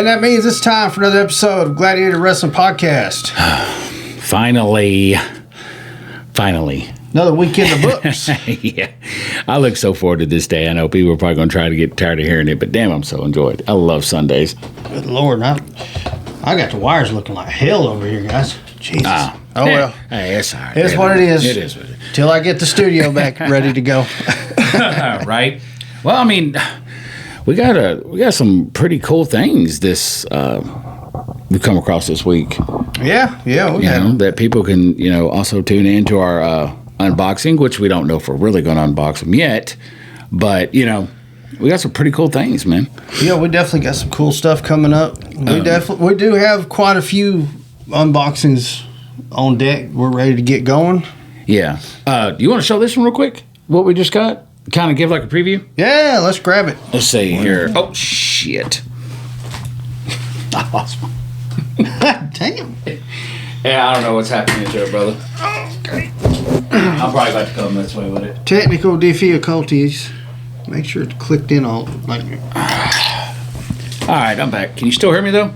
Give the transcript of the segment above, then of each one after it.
And that means it's time for another episode of Gladiator Wrestling Podcast. Finally. Another week in the books. Yeah. I look so forward to this day. I know people are probably going to try to get tired of hearing it, but damn, I'm so enjoyed. I love Sundays. Good Lord. I got the wires looking like hell over here, guys. Jesus. Oh, well. Hey, it's all right. It's what it is. It is what it is. Till I get the studio back ready to go. Right? Well, I mean, we got some pretty cool things we've come across this week. Yeah. That people can, also tune into our unboxing, which we don't know if we're really going to unbox them yet. But, we got some pretty cool things, man. Yeah, we definitely got some cool stuff coming up. We do have quite a few unboxings on deck. We're ready to get going. Yeah. Do you want to show this one real quick? What we just got? Kind of give like a preview? Yeah, let's grab it. Let's see here. Oh, shit. I lost one. Damn. Yeah, I don't know what's happening to it, brother. Okay. I'm probably about to come this way with it. Technical difficulties. Make sure it's clicked in all like. All right, I'm back. Can you still hear me though?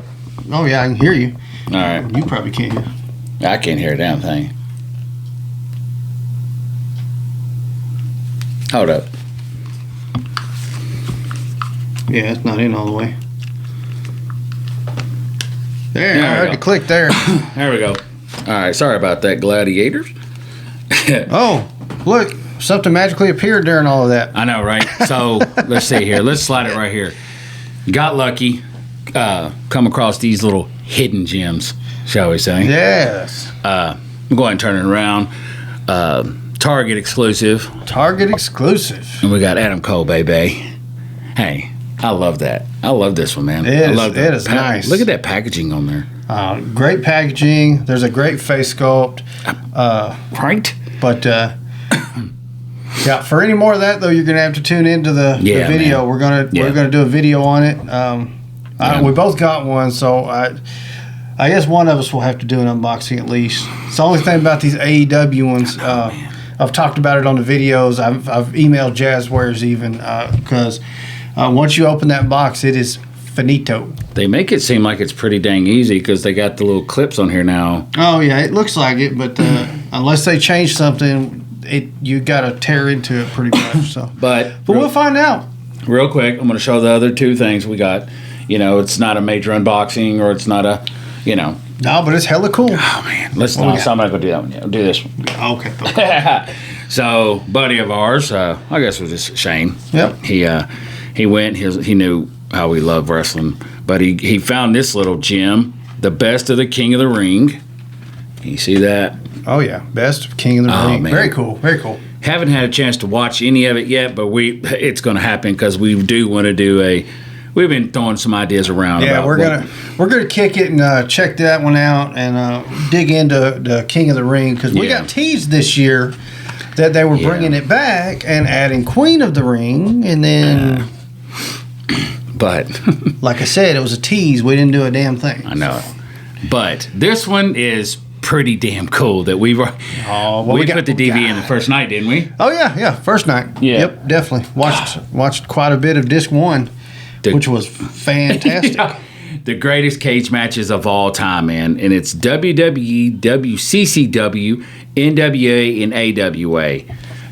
Oh yeah, I can hear you. All right. You probably can't hear. I can't hear a damn thing. Hold up. Yeah, it's not in all the way. There, I heard you click there. There we go. All right, sorry about that, gladiators. Oh, look, something magically appeared during all of that. I know, right? So let's see here. Let's slide it right here. Got lucky. Come across these little hidden gems, shall we say? Yes. I'm going to turn it around. Target exclusive. Target exclusive. And we got Adam Cole, baby. Hey, I love that. I love this one, man. It is nice. Look at that packaging on there. Great packaging. There's a great face sculpt. Right? But yeah, for any more of that though, you're gonna have to tune into the video. Man. We're gonna do a video on it. We both got one, so I guess one of us will have to do an unboxing at least. It's the only thing about these AEW ones. I've talked about it on the videos. I've emailed Jazzwares even because once you open that box, it is finito. They make it seem like it's pretty dang easy because they got the little clips on here now. Oh yeah, it looks like it, but unless they change something, you got to tear into it pretty much. So, but we'll find out. Real quick, I'm going to show the other two things we got. It's not a major unboxing or it's not a, No, but it's hella cool. Oh man, so I'm not going to do that one yet. I'll do this one. Okay. So, buddy of ours, I guess it was just Shane. Yep. He went. He knew how we love wrestling, but he found this little gem, the best of the King of the Ring. You see that? Oh yeah, best of King of the Ring. Man. Very cool. Very cool. Haven't had a chance to watch any of it yet, but it's going to happen because we do want to do We've been throwing some ideas around. Yeah, we're gonna kick it and check that one out and dig into the King of the Ring because we got teased this year that they were bringing it back and adding Queen of the Ring, and then. But like I said, it was a tease. We didn't do a damn thing. I know, but this one is pretty damn cool. That we put the DVD in the first night, didn't we? Oh yeah, first night. Yeah. Yep, definitely watched quite a bit of disc one. Which was fantastic. Yeah, the greatest cage matches of all time, man. And it's WWE, WCCW, NWA, and AWA.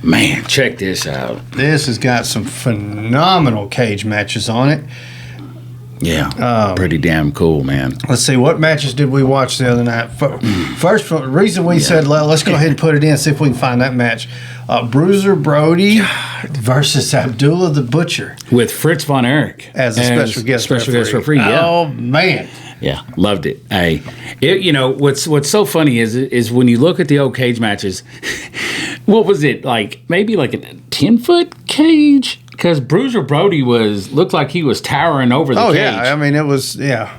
Man, check this out. This has got some phenomenal cage matches on it. Yeah, pretty damn cool, man. Let's see, what matches did we watch the other night? First, the reason we said let's go ahead and put it in, see if we can find that match. Bruiser Brody versus Abdullah the Butcher. With Fritz Von Erich. As a special guest referee. Yeah. Oh, man. Yeah, loved it. Hey, what's so funny is when you look at the old cage matches, what was it, maybe like a 10-foot cage? Because Bruiser Brody looked like he was towering over the cage. Oh, yeah. I mean, it was, yeah.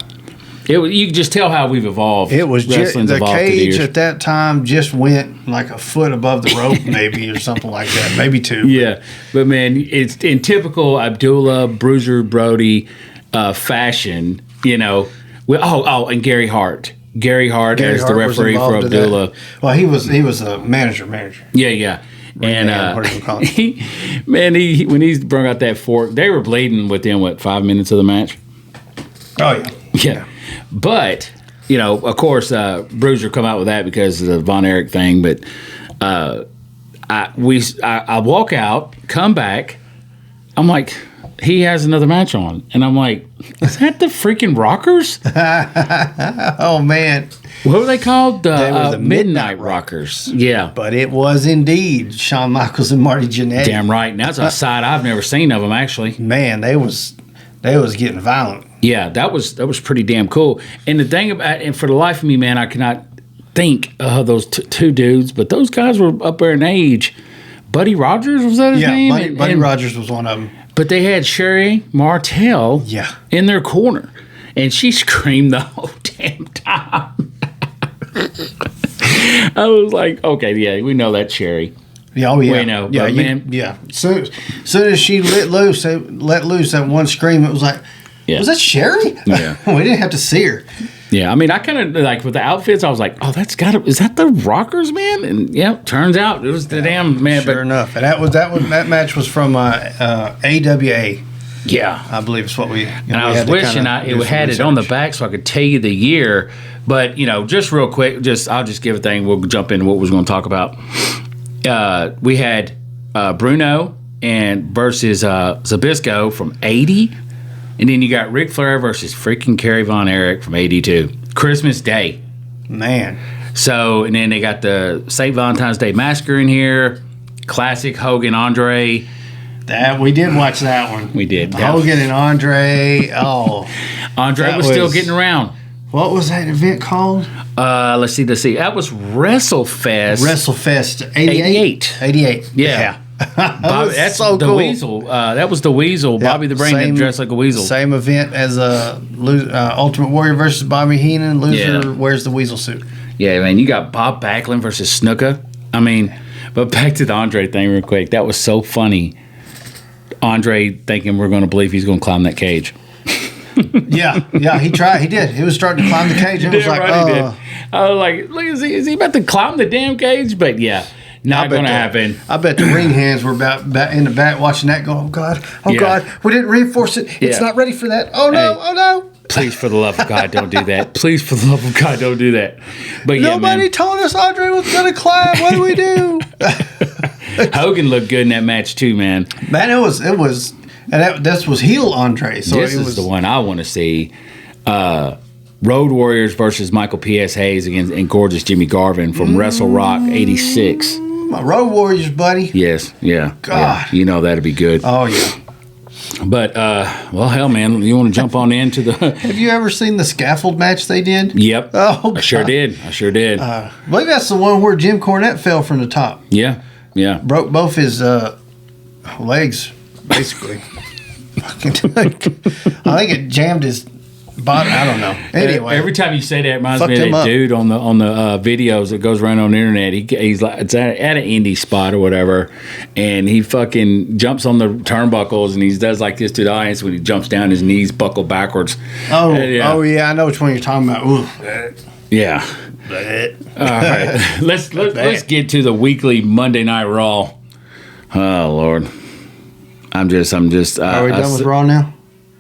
You can just tell how we've evolved. It was the cage at that time just went like a foot above the rope, maybe, or something like that, maybe two. Yeah, but man, it's in typical Abdullah Bruiser Brody fashion. And Gary Hart. Gary Hart as the referee for Abdullah. Well, he was a manager. Yeah. And what do you call it? when he brought out that fork, they were bleeding within 5 minutes of the match. Oh yeah. Yeah. But, you know, of course, Bruiser come out with that because of the Von Erich thing. But I walk out, come back. I'm like, he has another match on. And I'm like, is that the freaking Rockers? Oh, man. What were they called? They were the Midnight Rockers. Yeah. But it was indeed Shawn Michaels and Marty Jannetty. Damn right. And that's a side I've never seen of them, actually. Man, they was getting violent. Yeah, that was pretty damn cool. And the thing about, and for the life of me, man, I cannot think of those two dudes, but those guys were up there in age. Buddy Rogers, was that his name? Yeah, Buddy Rogers was one of them. But they had Sherry Martel in their corner, and she screamed the whole damn time. I was like, okay, yeah, we know that's Sherry. Yeah, oh yeah, we know, yeah, man. Yeah. Soon as she let loose that one scream, it was like, was that Sherry? Yeah, we didn't have to see her. Yeah, I mean, I kind of like with the outfits. I was like, "Oh, is that the Rockers, man?" And yeah, turns out it was the damn man. Sure enough, and that match was from AWA. Yeah, I believe it's what we. And I was wishing it had it on the back so I could tell you the year. But just real quick, I'll just give a thing. We'll jump into what we was going to talk about. We had Bruno versus Zbyszko from '80. And then you got Ric Flair versus freaking Kerry Von Erich from '82. Christmas Day. Man. So, and then they got the St. Valentine's Day Massacre in here. Classic Hogan, Andre. That we did watch that one. We did. Hogan and Andre. Oh. Andre was still getting around. What was that event called? Let's see. That was WrestleFest. WrestleFest 88. 88. Yeah. Bobby, that's so the cool. Weasel. That was the Weasel. Yep. Bobby the Brain dressed like a weasel. Same event as Ultimate Warrior versus Bobby Heenan. Loser wears the weasel suit. Yeah, man. You got Bob Backlund versus Snuka. I mean, but back to the Andre thing real quick. That was so funny. Andre thinking we're going to believe he's going to climb that cage. yeah. He tried. He did. He was starting to climb the cage. It was like, he did. I was like, look, is he about to climb the damn cage? But yeah. Not going to happen. I bet the ring hands were about in the back watching that go, oh, God, we didn't reinforce it. It's not ready for that. Oh, no, oh, no. Please, for the love of God, don't do that. Please, for the love of God, don't do that. But nobody told us Andre was going to climb. What do we do? Hogan looked good in that match, too, man. Man, it was, and this was heel Andre. So this is the one I want to see. Road Warriors versus Michael P.S. Hayes and gorgeous Jimmy Garvin from Wrestle Rock 86. My Road Warriors, buddy. Yes, yeah. God. Yeah. That'd be good. Oh, yeah. But, well, hell, man, you want to jump on into the... Have you ever seen the scaffold match they did? Yep. Oh, God. I sure did. I believe that's the one where Jim Cornette fell from the top. Yeah. Broke both his legs, basically. I think it jammed his... But I don't know. Anyway, every time you say that, it reminds me of that dude on the videos that goes around on the internet. He's like, it's at an indie spot or whatever, and he fucking jumps on the turnbuckles and he does like this to the audience when he jumps down, his knees buckle backwards. Oh yeah, I know which one you're talking about. Ooh. Yeah. All right, let's get to the weekly Monday Night Raw. Oh Lord, I'm just. Are we done with Raw now?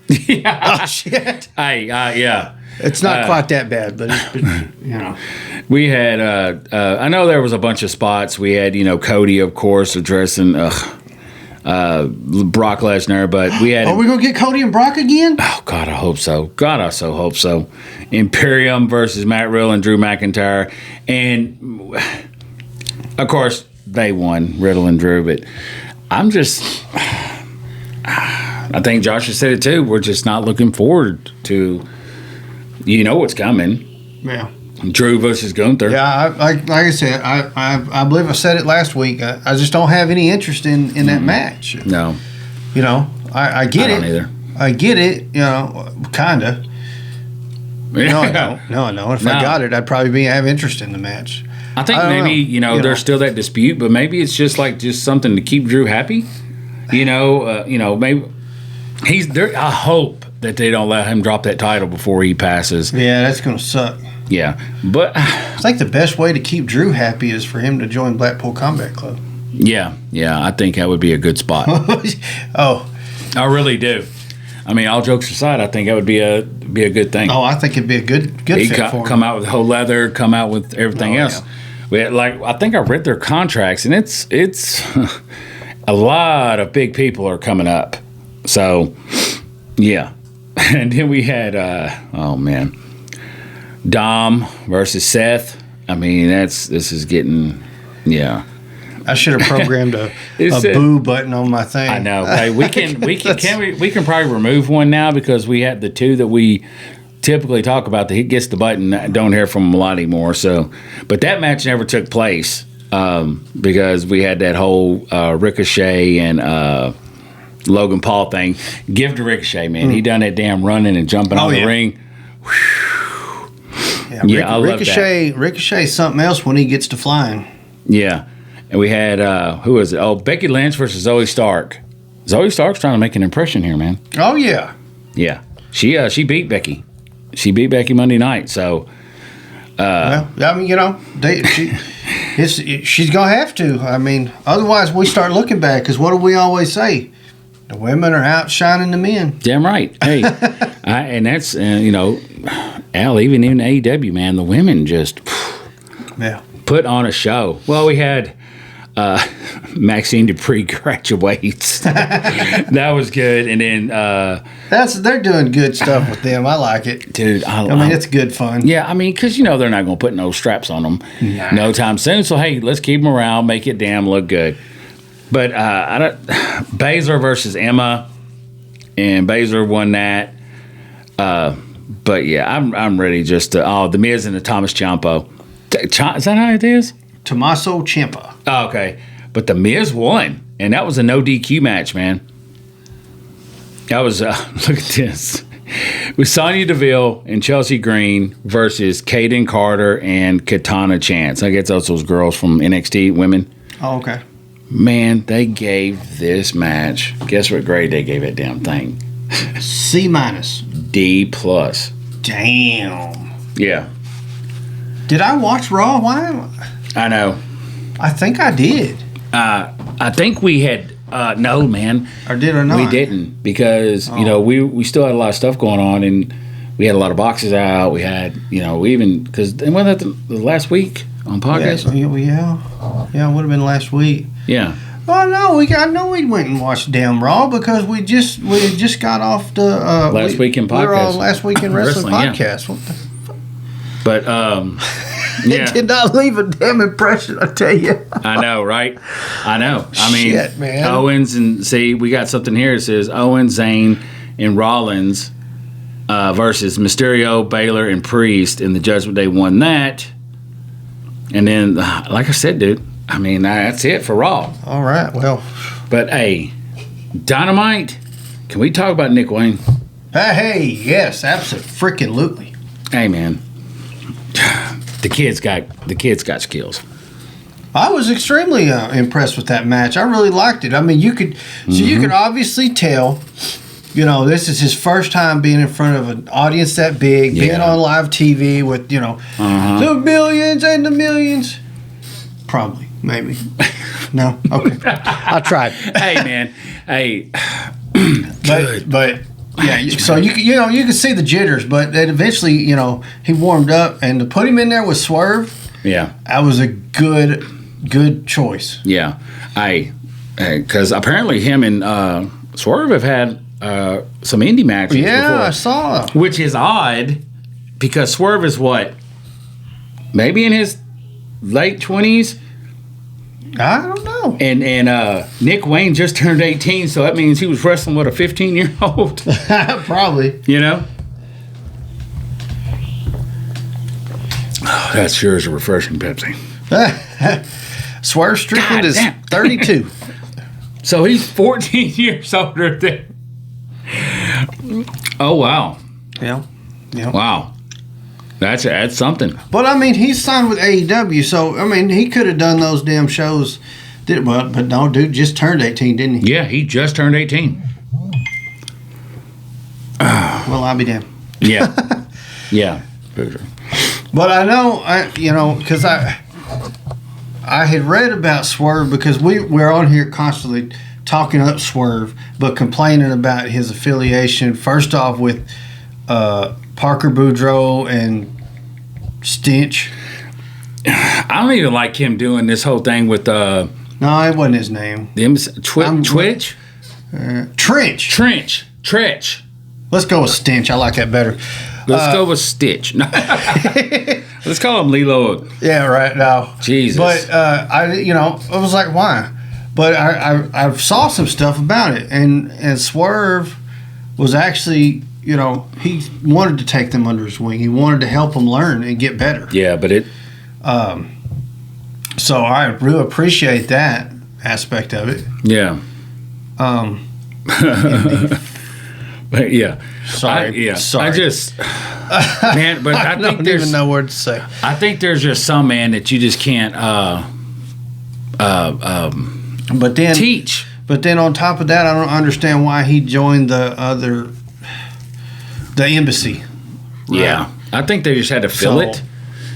Yeah. Oh shit. Hey, yeah. It's not quite that bad, but We had. I know there was a bunch of spots. We had, Cody, of course, addressing Brock Lesnar, but we had. Are we gonna get Cody and Brock again? Oh God, I hope so. God, I so hope so. Imperium versus Matt Riddle and Drew McIntyre, and of course they won, Riddle and Drew. But I'm just. I think Josh has said it too. We're just not looking forward to, what's coming. Yeah. Drew versus Gunther. Yeah, like I said, I believe I said it last week. I just don't have any interest in that match. No. I get it. I don't either. I get it, kind of. No, I don't. No. If I got it, I'd probably have interest in the match. I think maybe, there's still that dispute, but maybe it's just something to keep Drew happy. Maybe he's there. I hope that they don't let him drop that title before he passes. Yeah, that's going to suck. Yeah, but I think the best way to keep Drew happy is for him to join Blackpool Combat Club. Yeah, I think that would be a good spot. Oh, I really do. I mean, all jokes aside, I think that would be a good thing. Oh, I think it'd be a good fit for him. Come out with whole leather, come out with everything else. Yeah. We had, I think I read their contracts, and it's a lot of big people are coming up. So, yeah. And then we had, Dom versus Seth. I mean, this is getting, yeah. I should have programmed a boo button on my thing. I know. Hey, we can probably remove one now because we had the two that we typically talk about. That he gets the button. I don't hear from him a lot anymore. So, but that match never took place because we had that whole Ricochet and Logan Paul thing. Give to Ricochet, man. He done that damn running and jumping on the ring. Yeah, I love that. Ricochet's something else when he gets to flying. Yeah. And we had, who was it? Oh, Becky Lynch versus Zoe Stark. Zoe Stark's trying to make an impression here, man. Oh, yeah. Yeah. She beat Becky. She beat Becky Monday night, so. Well, I mean, she's going to have to. I mean, otherwise we start looking back, because what do we always say? The women are outshining the men. Damn right. Hey, and that's, Al, even in AEW, man, the women just put on a show. Well, we had Maxine Dupree graduates. That was good. And then they're doing good stuff with them. I like it, dude. I mean, it's good fun. Yeah, I mean, because they're not going to put no straps on them no time soon. So hey, let's keep them around, make it damn look good. But Baszler versus Emma, and Baszler won that. But yeah, I'm ready just to. The Miz and the Thomas Ciampa. Is that how it is? Tommaso Ciampa. Oh, okay. But the Miz won, and that was a no DQ match, man. That was, look at this. With Sonya Deville and Chelsea Green versus Kaden Carter and Katana Chance. I guess those girls from NXT, women. Oh, okay. Man, they gave this match, guess what grade they gave that damn thing? C-. D+. Damn. Yeah. Did I watch Raw? Why? I know. I think I did. I think we had no, man. Or did or not? We didn't because we still had a lot of stuff going on, and we had a lot of boxes out. We had we even because wasn't that the last week on podcast? Yeah, it would have been last week. Yeah. Oh no, I know we went and watched damn Raw because we had just got off the last weekend podcast. We were on last weekend wrestling podcast. Yeah. What the But it did not leave a damn impression, I tell you. I know, right? I know. I mean, shit, man. Owens and we got something here. It says Owens, Zayn, and Rollins versus Mysterio, Baylor, and Priest, and the Judgment Day won that. And then, like I said, dude, I mean that's it for Raw. All right, well, but hey, Dynamite. Can we talk about Nick Wayne? Hey, yes, absolutely. Hey, man. The kid's got skills. I was extremely impressed with that match. I really liked it. I mean, you could obviously tell, this is his first time being in front of an audience that big, being on live TV with, the millions and the millions. Probably, maybe. No, okay. I tried. Hey, man. Hey. but. Yeah, so you can see the jitters, but then eventually, he warmed up, and to put him in there with Swerve, that was a good choice. Yeah, because apparently him and Swerve have had some indie matches. Yeah, before, I saw. Which is odd because Swerve is what, maybe in his late 20s. I don't know. And Nick Wayne just turned 18, so that means he was wrestling with a 15-year-old. Probably. Oh, that sure is a refreshing Pepsi. Swerve Strickland is 32. So he's 14 years older than. Oh, wow. Yeah. Wow. That's something. But I mean, he's signed with AEW, so I mean, he could have done those damn shows. But no, dude just turned 18, didn't he? Yeah, he just turned 18. Well, I'll be damned. Yeah. Yeah. But I know, because I had read about Swerve because we're on here constantly talking up Swerve, but complaining about his affiliation, first off with Parker Boudreaux and Stench. I don't even like him doing this whole thing with no, it wasn't his name. Twitch? Trench. Let's go with Stench. I like that better. Let's go with Stitch. Let's call him Lilo. Yeah, right now. Jesus. But I was like, why? But I saw some stuff about it, and Swerve was actually, he wanted to take them under his wing. He wanted to help them learn and get better. Yeah, but it. So I really appreciate that aspect of it. Yeah. But yeah. Sorry. I just, man, but I think don't even know what to say. I think there's just some, man, that you just can't but then teach. But then on top of that, I don't understand why he joined the embassy. Right? Yeah. I think they just had to fill it.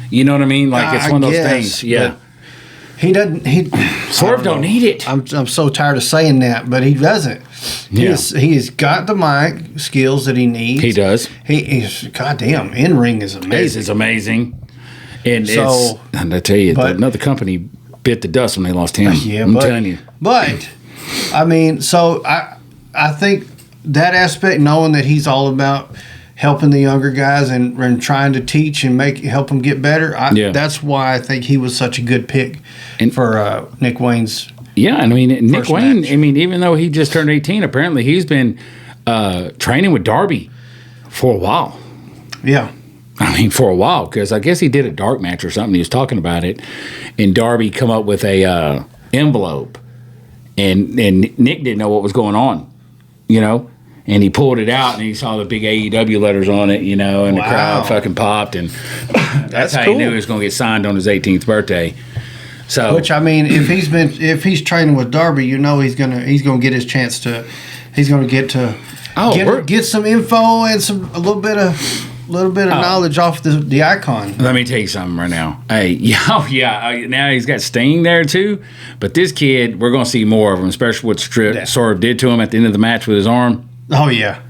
You know what I mean? Like it's one of those things. Yeah. He doesn't. Swerve don't need it. I'm so tired of saying that, but he doesn't. He's got the mic skills that he needs. He does. He's goddamn in ring is amazing. It's amazing. And so, and I tell you, another company bit the dust when they lost him. Yeah, I'm telling you. But I mean, so I think that aspect, knowing that he's all about helping the younger guys and trying to teach and help them get better. That's why I think he was such a good pick for Nick Wayne's. Yeah, I mean, Nick Wayne, match. I mean, even though he just turned 18, apparently he's been training with Darby for a while. Yeah. I mean, for a while, because I guess he did a dark match or something. He was talking about it, and Darby come up with a envelope, and Nick didn't know what was going on, and he pulled it out, and he saw the big AEW letters on it, and the crowd fucking popped, and that's how cool. he knew he was going to get signed on his 18th birthday. So, which I mean, if he's training with Darby, he's gonna get his chance to, he's gonna get some info and a little bit of knowledge off the icon. Let me tell you something right now. Hey, now he's got Sting there too, but this kid, we're gonna see more of him, especially what Swerve did to him at the end of the match with his arm. Oh yeah.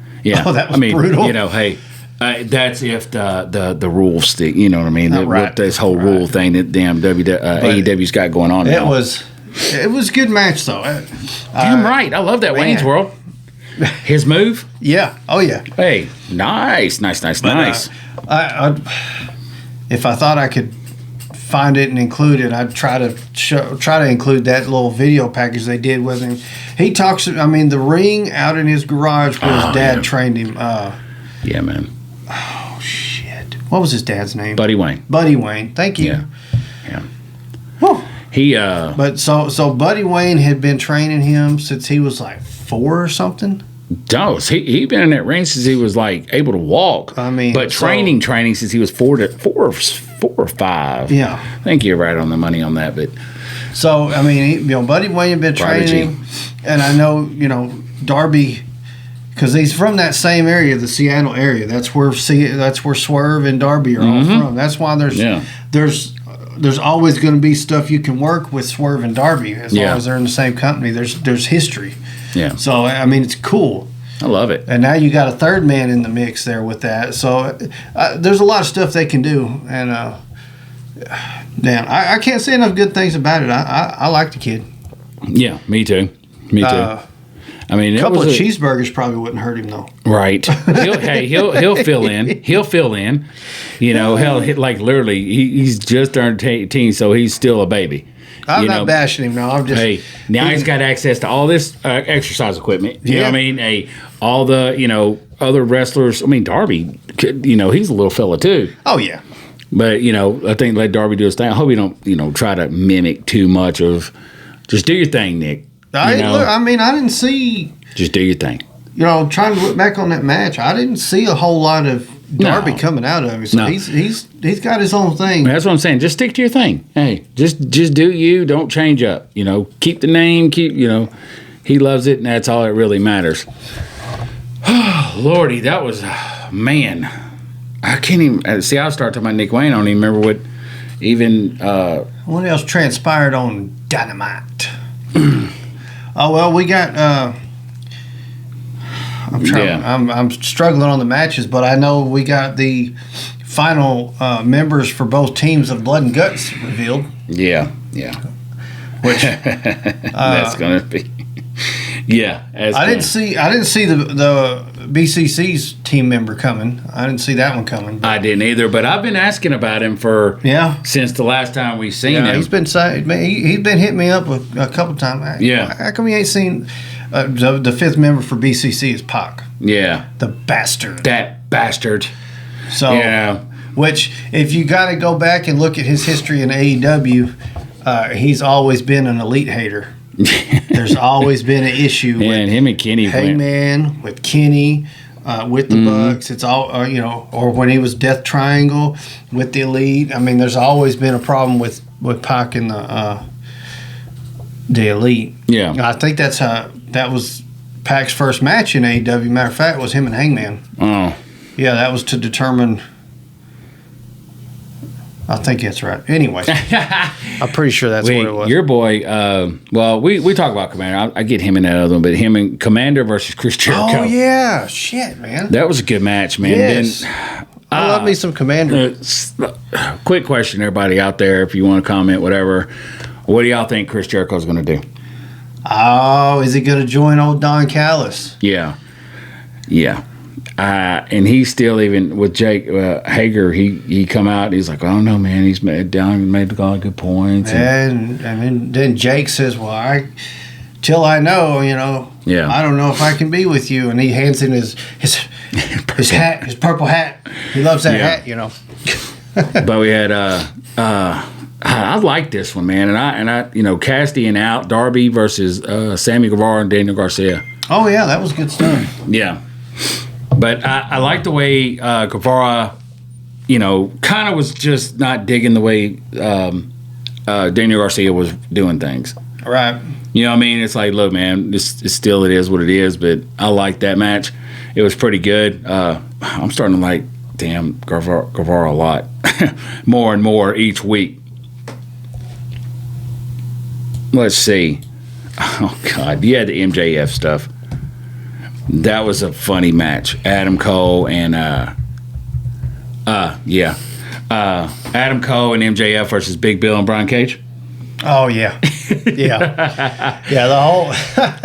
Oh, that was brutal. Hey. That's if the rules stick. You know what I mean? What this whole rule thing that damn AEW's got going on. It was a good match though. Damn right. I love that Wayne's World. His move. Yeah. Oh yeah. Hey, nice. If I thought I could find it and include it, I'd try to include that little video package they did with him. He talks. I mean, the ring out in his garage where his dad trained him. Yeah, man. Oh shit! What was his dad's name? Buddy Wayne. Buddy Wayne. Thank you. Yeah. Whew. He. But so Buddy Wayne had been training him since he was like 4 or something. No, he been in that ring since he was like able to walk. I mean, but training since he was 4 or 5. Yeah. I think you're right on the money on that, but. So I mean, Buddy Wayne had been training him, and I know Darby. Because he's from that same area, the Seattle area. That's where Swerve and Darby are all from. That's why there's always going to be stuff you can work with Swerve and Darby as long as they're in the same company. There's history. Yeah. So I mean, it's cool. I love it. And now you got a third man in the mix there with that. So there's a lot of stuff they can do. And damn, I can't say enough good things about it. I like the kid. Yeah, me too. I mean, a couple of cheeseburgers probably wouldn't hurt him though. Right. He'll fill in. He'll fill in. Hell, like literally, he's just turned 18, so he's still a baby. I'm not bashing him now. I'm just. Now he's got access to all this exercise equipment. You know what I mean? All the other wrestlers. I mean, Darby, he's a little fella too. Oh yeah. But I think let Darby do his thing. I hope he don't try to mimic too much of. Just do your thing, Nick. I didn't see. Just do your thing. Trying to look back on that match, I didn't see a whole lot of Darby coming out of it. So he's got his own thing. That's what I'm saying. Just stick to your thing. Hey, just do you. Don't change up. Keep the name. He loves it, and that's all that really matters. Lordy, that was man. I can't even see. I'll start talking about Nick Wayne. I don't even remember what even. What else transpired on Dynamite? Oh well, we got. I'm trying. Yeah. I'm struggling on the matches, but I know we got the final members for both teams of Blood and Guts revealed. Yeah. Which that's gonna be. Yeah, I didn't see the BCC's team member coming. I didn't see that one coming. I didn't either, but I've been asking about him since the last time we seen him. He's been hitting me up a couple times. Yeah, how come he ain't seen the fifth member for BCC is Pac? Yeah, the bastard. That bastard. So which if you got to go back and look at his history in AEW, he's always been an elite hater. There's always been an issue with him and Kenny. Hangman, with Kenny, with the Bucks. It's all or when he was Death Triangle with the Elite. I mean, there's always been a problem with Pac and the Elite. Yeah, I think that was Pac's first match in AEW. Matter of fact, was him and Hangman. Oh, yeah, that was to determine. I think that's right. Anyway, I'm pretty sure that's what it was. Your boy, well, we talk about Commander. I get him in that other one, but him and Commander versus Chris Jericho. Oh, yeah. Shit, man. That was a good match, man. Yes. I love me some Commander. Quick question, everybody out there, if you want to comment, whatever. What do y'all think Chris Jericho's going to do? Oh, is he going to join old Don Callis? Yeah. And he's still, even with Jake Hager, he come out and he's like, oh no, man, he's made a lot of good points. And then Jake says, well, till I know, I don't know if I can be with you. And he hands him his hat, his purple hat. He loves that hat, But we had I like this one, man, and I Cassidy out, Darby versus Sammy Guevara and Daniel Garcia. Oh yeah, that was good stuff. Yeah. But I like the way Guevara, kind of was just not digging the way Daniel Garcia was doing things. Right. You know what I mean? It's like, look, man, it is what it is, but I like that match. It was pretty good. I'm starting to like, damn, Guevara a lot. More and more each week. Let's see. Oh, God. You had the MJF stuff. That was a funny match. Adam Cole and Adam Cole and MJF versus Big Bill and Brian Cage. Oh yeah, yeah. The whole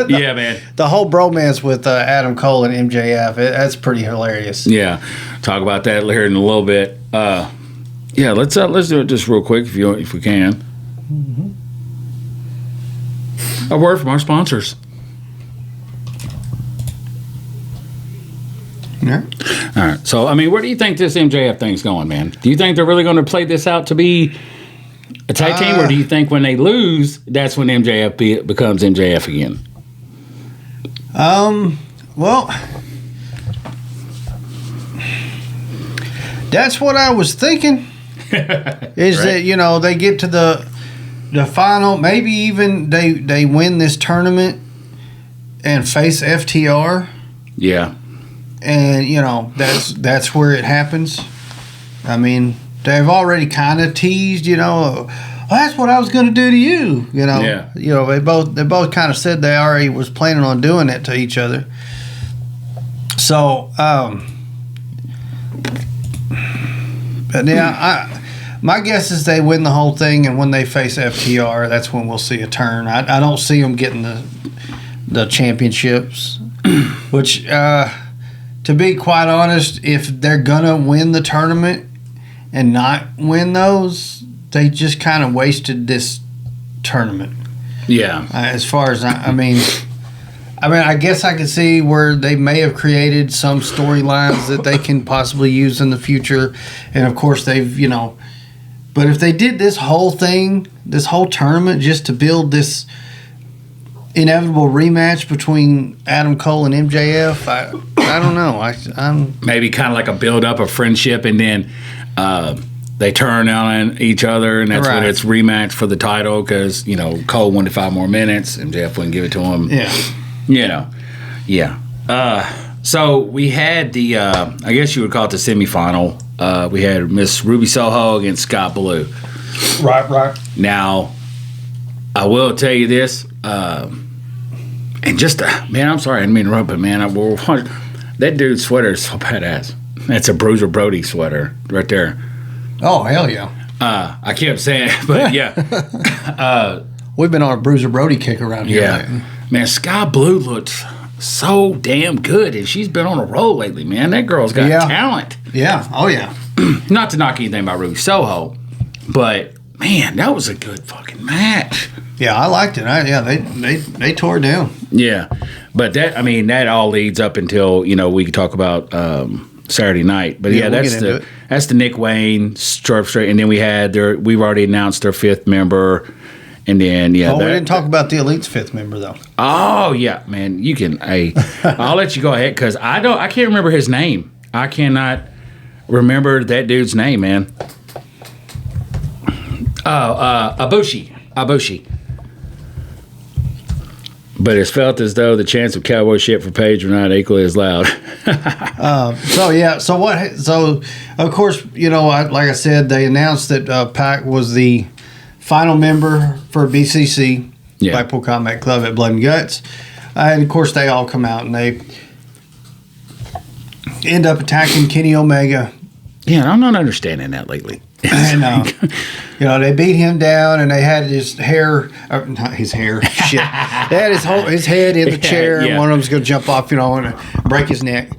man. The whole bromance with Adam Cole and MJF. That's pretty hilarious. Yeah, talk about that here in a little bit. Let's do it just real quick if we can. Mm-hmm. A word from our sponsors. Yeah. All right. So, where do you think this MJF thing's going, man? Do you think they're really going to play this out to be a tag team, or do you think when they lose, that's when MJF becomes MJF again? Well, that's what I was thinking. Is right. That they get to the final, maybe even they win this tournament and face FTR. Yeah. And that's where it happens. I mean, they've already kind of teased, well, that's what I was going to do to you, Yeah. They both kind of said they already was planning on doing it to each other. So, but yeah, my guess is they win the whole thing, and when they face FTR, that's when we'll see a turn. I don't see them getting the championships, which. To be quite honest, if they're going to win the tournament and not win those, they just kind of wasted this tournament. Yeah. As far as, I guess I could see where they may have created some storylines that they can possibly use in the future. And, of course, they've, but if they did this whole thing, this whole tournament, just to build this inevitable rematch between Adam Cole and MJF, I don't know. I'm maybe kind of like a build up of friendship, and then they turn on each other, and that's when it's rematch for the title because Cole wanted 5 more minutes, and MJF wouldn't give it to him. So we had the I guess you would call it the semifinal. We had Miss Ruby Soho against Scott Blue. Right. Now, I will tell you this. And just, man, I'm sorry, I didn't mean to interrupt, but man, that dude's sweater is so badass. That's a Bruiser Brody sweater right there. Oh, hell yeah. I kept saying, but yeah. We've been on a Bruiser Brody kick around here. Yeah. Man, Sky Blue looks so damn good, and she's been on a roll lately, man. That girl's got talent. Yeah. Oh, yeah. Not to knock anything about Ruby Soho, but, man, that was a good fucking match. Yeah, I liked it. They tore down. Yeah. But that all leads up until, we could talk about Saturday night. But that's the Nick Wayne, Straight, and then we've already announced their 5th member. And then, we didn't talk about the Elite's 5th member, though. Oh, yeah, man. You can, I'll let you go ahead, because I can't remember his name. I cannot remember that dude's name, man. Oh, Ibushi. But it's felt as though the chance of cowboy shit for Paige were not equally as loud. So of course, like I said, they announced that Pac was the final member for BCC, Blackpool Combat Club at Blood and Guts. And of course, they all come out and they end up attacking Kenny Omega. Yeah, I'm not understanding that lately. And, they beat him down, and they had his hair, not his hair, shit. They had his head in the chair, and one of them's going to jump off, and break his neck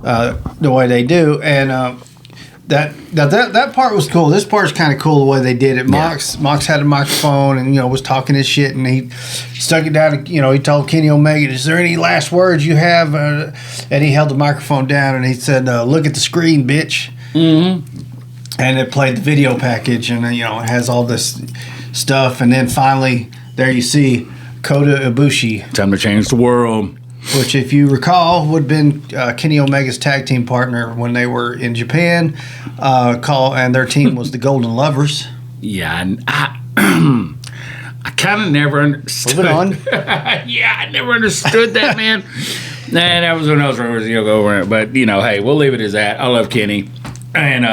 the way they do. And that part was cool. This part's kind of cool the way they did it. Mox had a microphone and, was talking his shit, and he stuck it down. He told Kenny Omega, "Is there any last words you have?" And he held the microphone down, and he said, "Look at the screen, bitch." Mm-hmm. And it played the video package, and it has all this stuff. And then finally, there you see Kota Ibushi. Time to change the world. Which, if you recall, would have been Kenny Omega's tag team partner when they were in Japan. And their team was the Golden Lovers. Yeah, and I kind of never understood. Moving on. Yeah, I never understood that, man. Nah, that was when I was go over it. But hey, we'll leave it as that. I love Kenny. And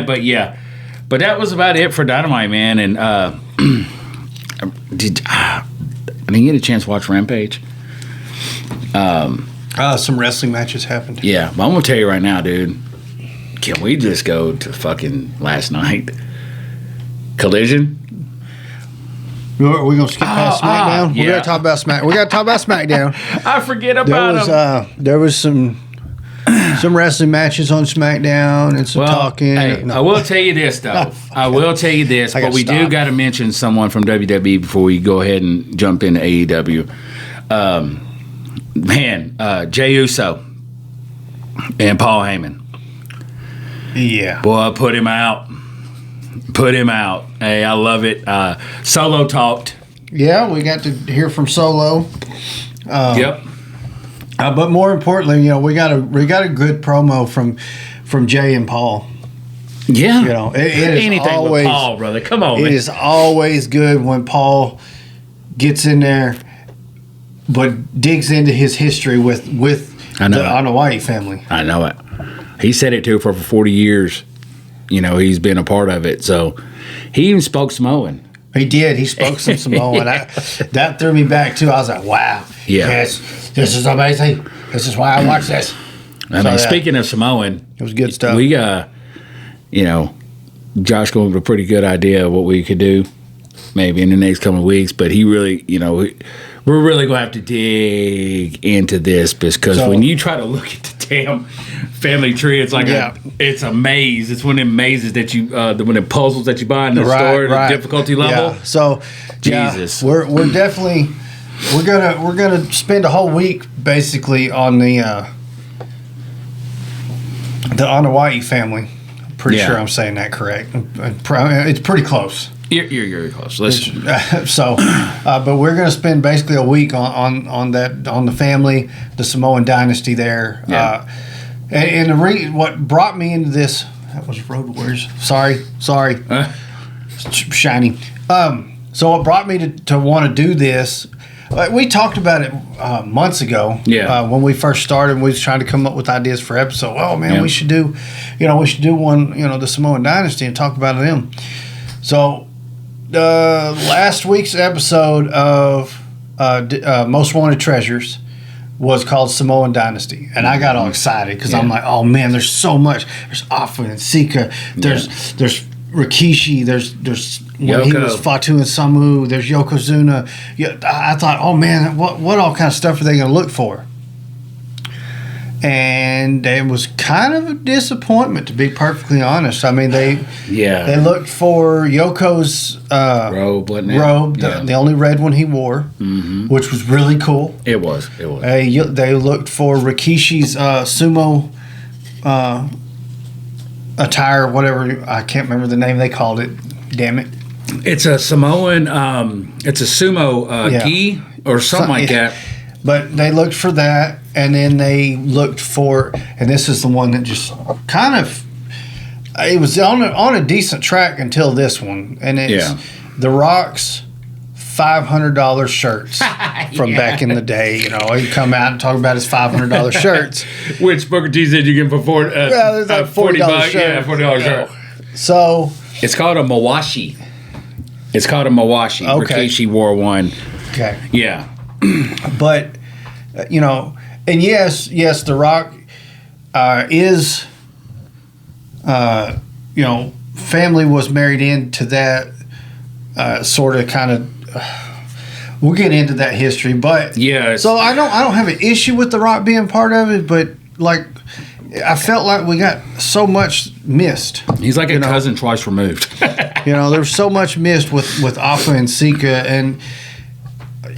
but that was about it for Dynamite, man. And I didn't get a chance to watch Rampage. Some wrestling matches happened. Yeah, but I'm gonna tell you right now, dude. Can we just go to fucking last night? Collision. Are we gonna skip past SmackDown? We gotta talk about SmackDown. We gotta talk about SmackDown. I forget about them. There was some wrestling matches on SmackDown and some talking. Hey, I will tell you this, though. I will tell you this, but we do got to mention someone from WWE before we go ahead and jump into AEW. Jey Uso and Paul Heyman. Yeah. Boy, put him out. Hey, I love it. Solo talked. Yeah, we got to hear from Solo. Yep. But more importantly, we got a good promo from Jay and Paul. Yeah, it is anything always with Paul, brother. Come on, man. It is always good when Paul gets in there, but digs into his history with the Anoa'i family. I know it. He said it too for 40 years. He's been a part of it. So he even spoke Samoan. He did. He spoke some Samoan. That threw me back too. I was like, wow. Yeah. Yes, this is amazing. This is why I watch this. Speaking of Samoan, it was good stuff. We Josh going with a pretty good idea of what we could do maybe in the next couple of weeks, but he really, we're really going to have to dig into this because when you try to look at the damn family tree, it's like it's a maze. It's one of them mazes that you, one of the puzzles that you buy in the store, the difficulty level. Yeah. So, Jesus, we're definitely we're gonna spend a whole week basically on the Anoa'i family. Pretty sure I'm saying that correct. It's pretty close. You're close. Listen. But we're going to spend basically a week on the family, the Samoan dynasty there. Yeah. What brought me into this, that was Road Warriors. Sorry. Shiny. So what brought me to want to do this, we talked about it months ago. Yeah. When we first started, we was trying to come up with ideas for episode. Oh man, we should do one, the Samoan dynasty and talk about them. So last week's episode of Most Wanted Treasures was called Samoan Dynasty, and I got all excited because I'm like, oh man, there's so much. There's Afa and Sika. There's Rikishi. There's when he was Fatu and Samu. There's Yokozuna. Yeah, I thought, oh man, what all kind of stuff are they going to look for? And it was kind of a disappointment, to be perfectly honest. I mean, they looked for Yoko's robe, the only red one he wore, which was really cool. It was. They looked for Rikishi's sumo attire, whatever. I can't remember the name they called it. Damn it! It's a Samoan. It's a sumo gi or something like that. But they looked for that, and then they looked for, and this is the one that just kind of, it was on a decent track until this one, and it's The Rock's $500 shirts from back in the day. You know, he'd come out and talk about his $500 shirts, which Booker T said you can afford. There's like $40 shirt. Yeah, $40 shirt. So it's called a mawashi. Okay. Rikishi wore one. Okay. Yeah. But, you know, and yes, The Rock is, you know, family was married into that sort of kind of. We'll get into that history, but so I don't have an issue with The Rock being part of it, but like I felt like we got so much missed. He's like a cousin twice removed. You know, there was so much missed with Afa and Sika, and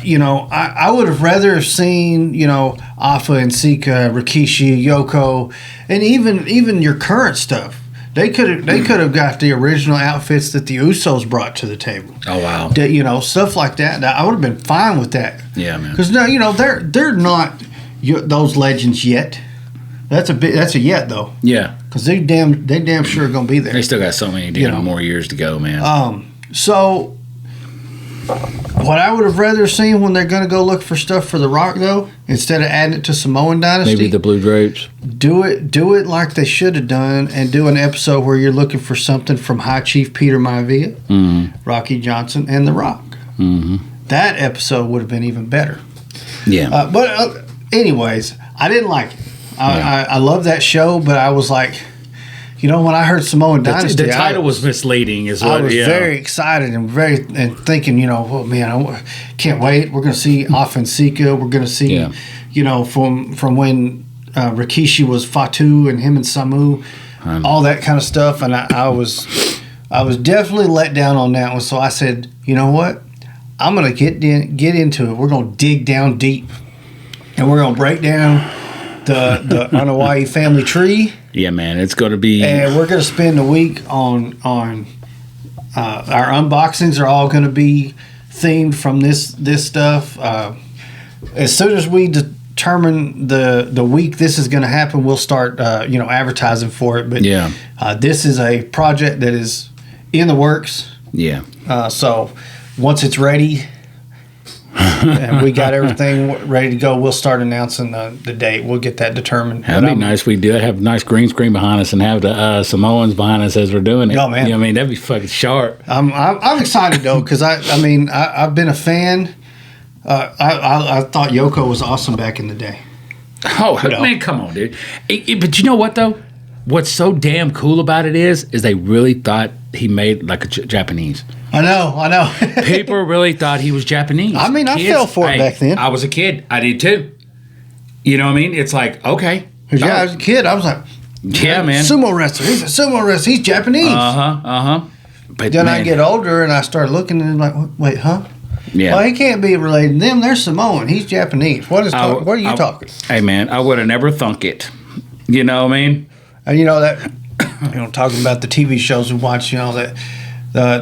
you know, I would have rather seen, you know, Afa and Sika, Rikishi, Yoko, and even your current stuff. They could have got the original outfits that the Usos brought to the table. Oh wow! You know, stuff like that. I would have been fine with that. Yeah, man. Because now, you know, they're not those legends yet. That's a yet though. Yeah. Because they damn sure are gonna be there. They still got so many more years to go, man. So what I would have rather seen when they're going to go look for stuff for The Rock, though, instead of adding it to Samoan Dynasty, maybe the Blue Drapes. Do it like they should have done, and do an episode where you're looking for something from High Chief Peter Maivia, Rocky Johnson, and The Rock. That episode would have been even better. Yeah. But anyways, I didn't like it. I love that show, but I was like, you know, when I heard Samoan Dynasty, the title was misleading. I was very excited and thinking, you know, oh man, I can't wait. We're going to see Afa and Sika. We're going to see, you know, from when Rikishi was Fatu and him and Samu, all that kind of stuff. And I was definitely let down on that one. So I said, you know what, I'm going to get into it. We're going to dig down deep, and we're going to break down the Anawai family tree. Yeah, man, it's going to be... And we're going to spend a week on our unboxings are all going to be themed from this stuff. As soon as we determine the week this is going to happen, we'll start, you know, advertising for it. But this is a project that is in the works. Yeah. So once it's ready... and we got everything ready to go, we'll start announcing the date. We'll get that determined. That'd be nice. We do have a nice green screen behind us and have the Samoans behind us as we're doing it. Oh, man. You know what I mean? That'd be fucking sharp. I'm excited, though, because I've been a fan. I thought Yoko was awesome back in the day. Oh, man, come on, dude. But you know what, though? What's so damn cool about it is they really thought he made like a Japanese. I know. People really thought he was Japanese. I mean, I fell for it back then. I was a kid. I did too. You know what I mean? It's like, okay. Yeah, I was a kid. I was like, yeah, man. Sumo wrestler. He's a sumo wrestler. He's Japanese. But then I get older and I start looking and I'm like, wait, huh? Yeah. Well, he can't be related to them. They're Samoan. He's Japanese. What are you talking? Hey, man, I would have never thunk it. You know what I mean? And you know that, you know, talking about the TV shows we watch, you know, that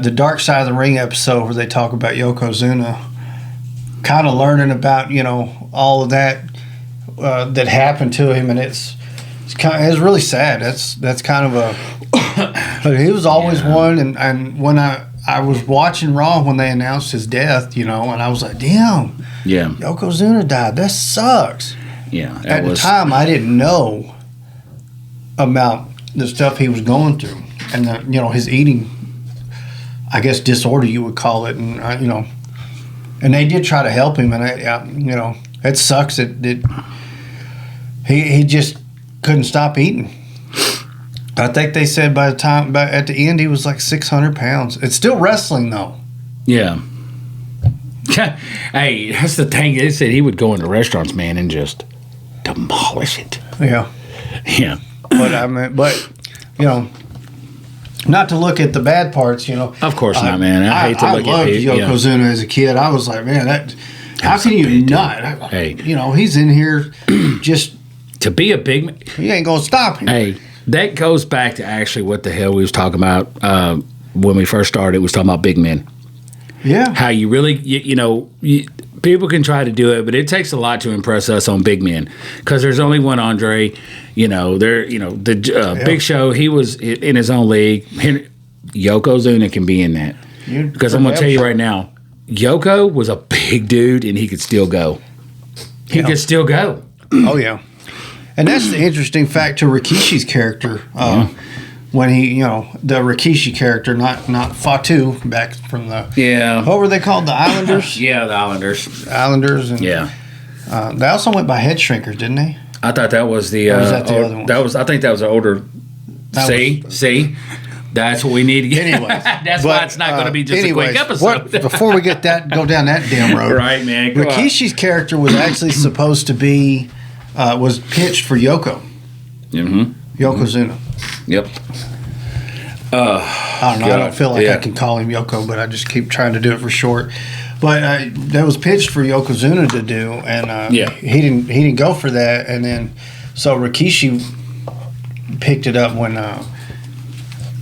the Dark Side of the Ring episode where they talk about Yokozuna, kind of learning about, you know, all of that that happened to him, and it's really sad. That's kind of a. But he was always one, and when I was watching Raw when they announced his death, you know, and I was like, damn, Yokozuna died. That sucks. Yeah. At the time, I didn't know about the stuff he was going through, and you know, his eating, I guess, disorder you would call it, and you know, And they did try to help him, and you know, it sucks that he just couldn't stop eating. I think they said by the time, at the end, he was like 600 pounds. It's still wrestling though. Yeah. Hey, that's the thing. They said he would go into restaurants, man, and just demolish it. Yeah. Yeah. But you know, not to look at the bad parts, you know. Of course not, man. I hate to look at it. I loved Yokozuna as a kid. I was like, man, how can you not? Hey. You know, he's in here just to be a big. He ain't gonna stop him. Hey, that goes back to actually what the hell we was talking about when we first started. We was talking about big men. Yeah. How you really, you know, people can try to do it, but it takes a lot to impress us on big men because there's only one Andre. You know, the Big Show. He was in his own league. Yokozuna can be in that because I'm gonna tell you right now, Yoko was a big dude and he could still go. He could still go. Oh yeah, and that's the interesting fact to Rikishi's character. When he, you know, the Rikishi character, not Fatu, back from the what were they called, the Islanders? Yeah, the Islanders. Islanders, and they also went by Head Shrinkers, didn't they? I thought that was the. Or was that the other one? I think that was an older. See, that's what we need to get. Anyways, that's why it's not going to be just a quick episode. Before we go down that damn road, right, man. Rikishi's character was actually supposed to be was pitched for Yoko. Mm-hmm. Yokozuna. Yep. I don't know. I don't feel like I can call him Yoko, but I just keep trying to do it for short. But that was pitched for Yokozuna to do, and he didn't go for that. And then so Rikishi picked it up when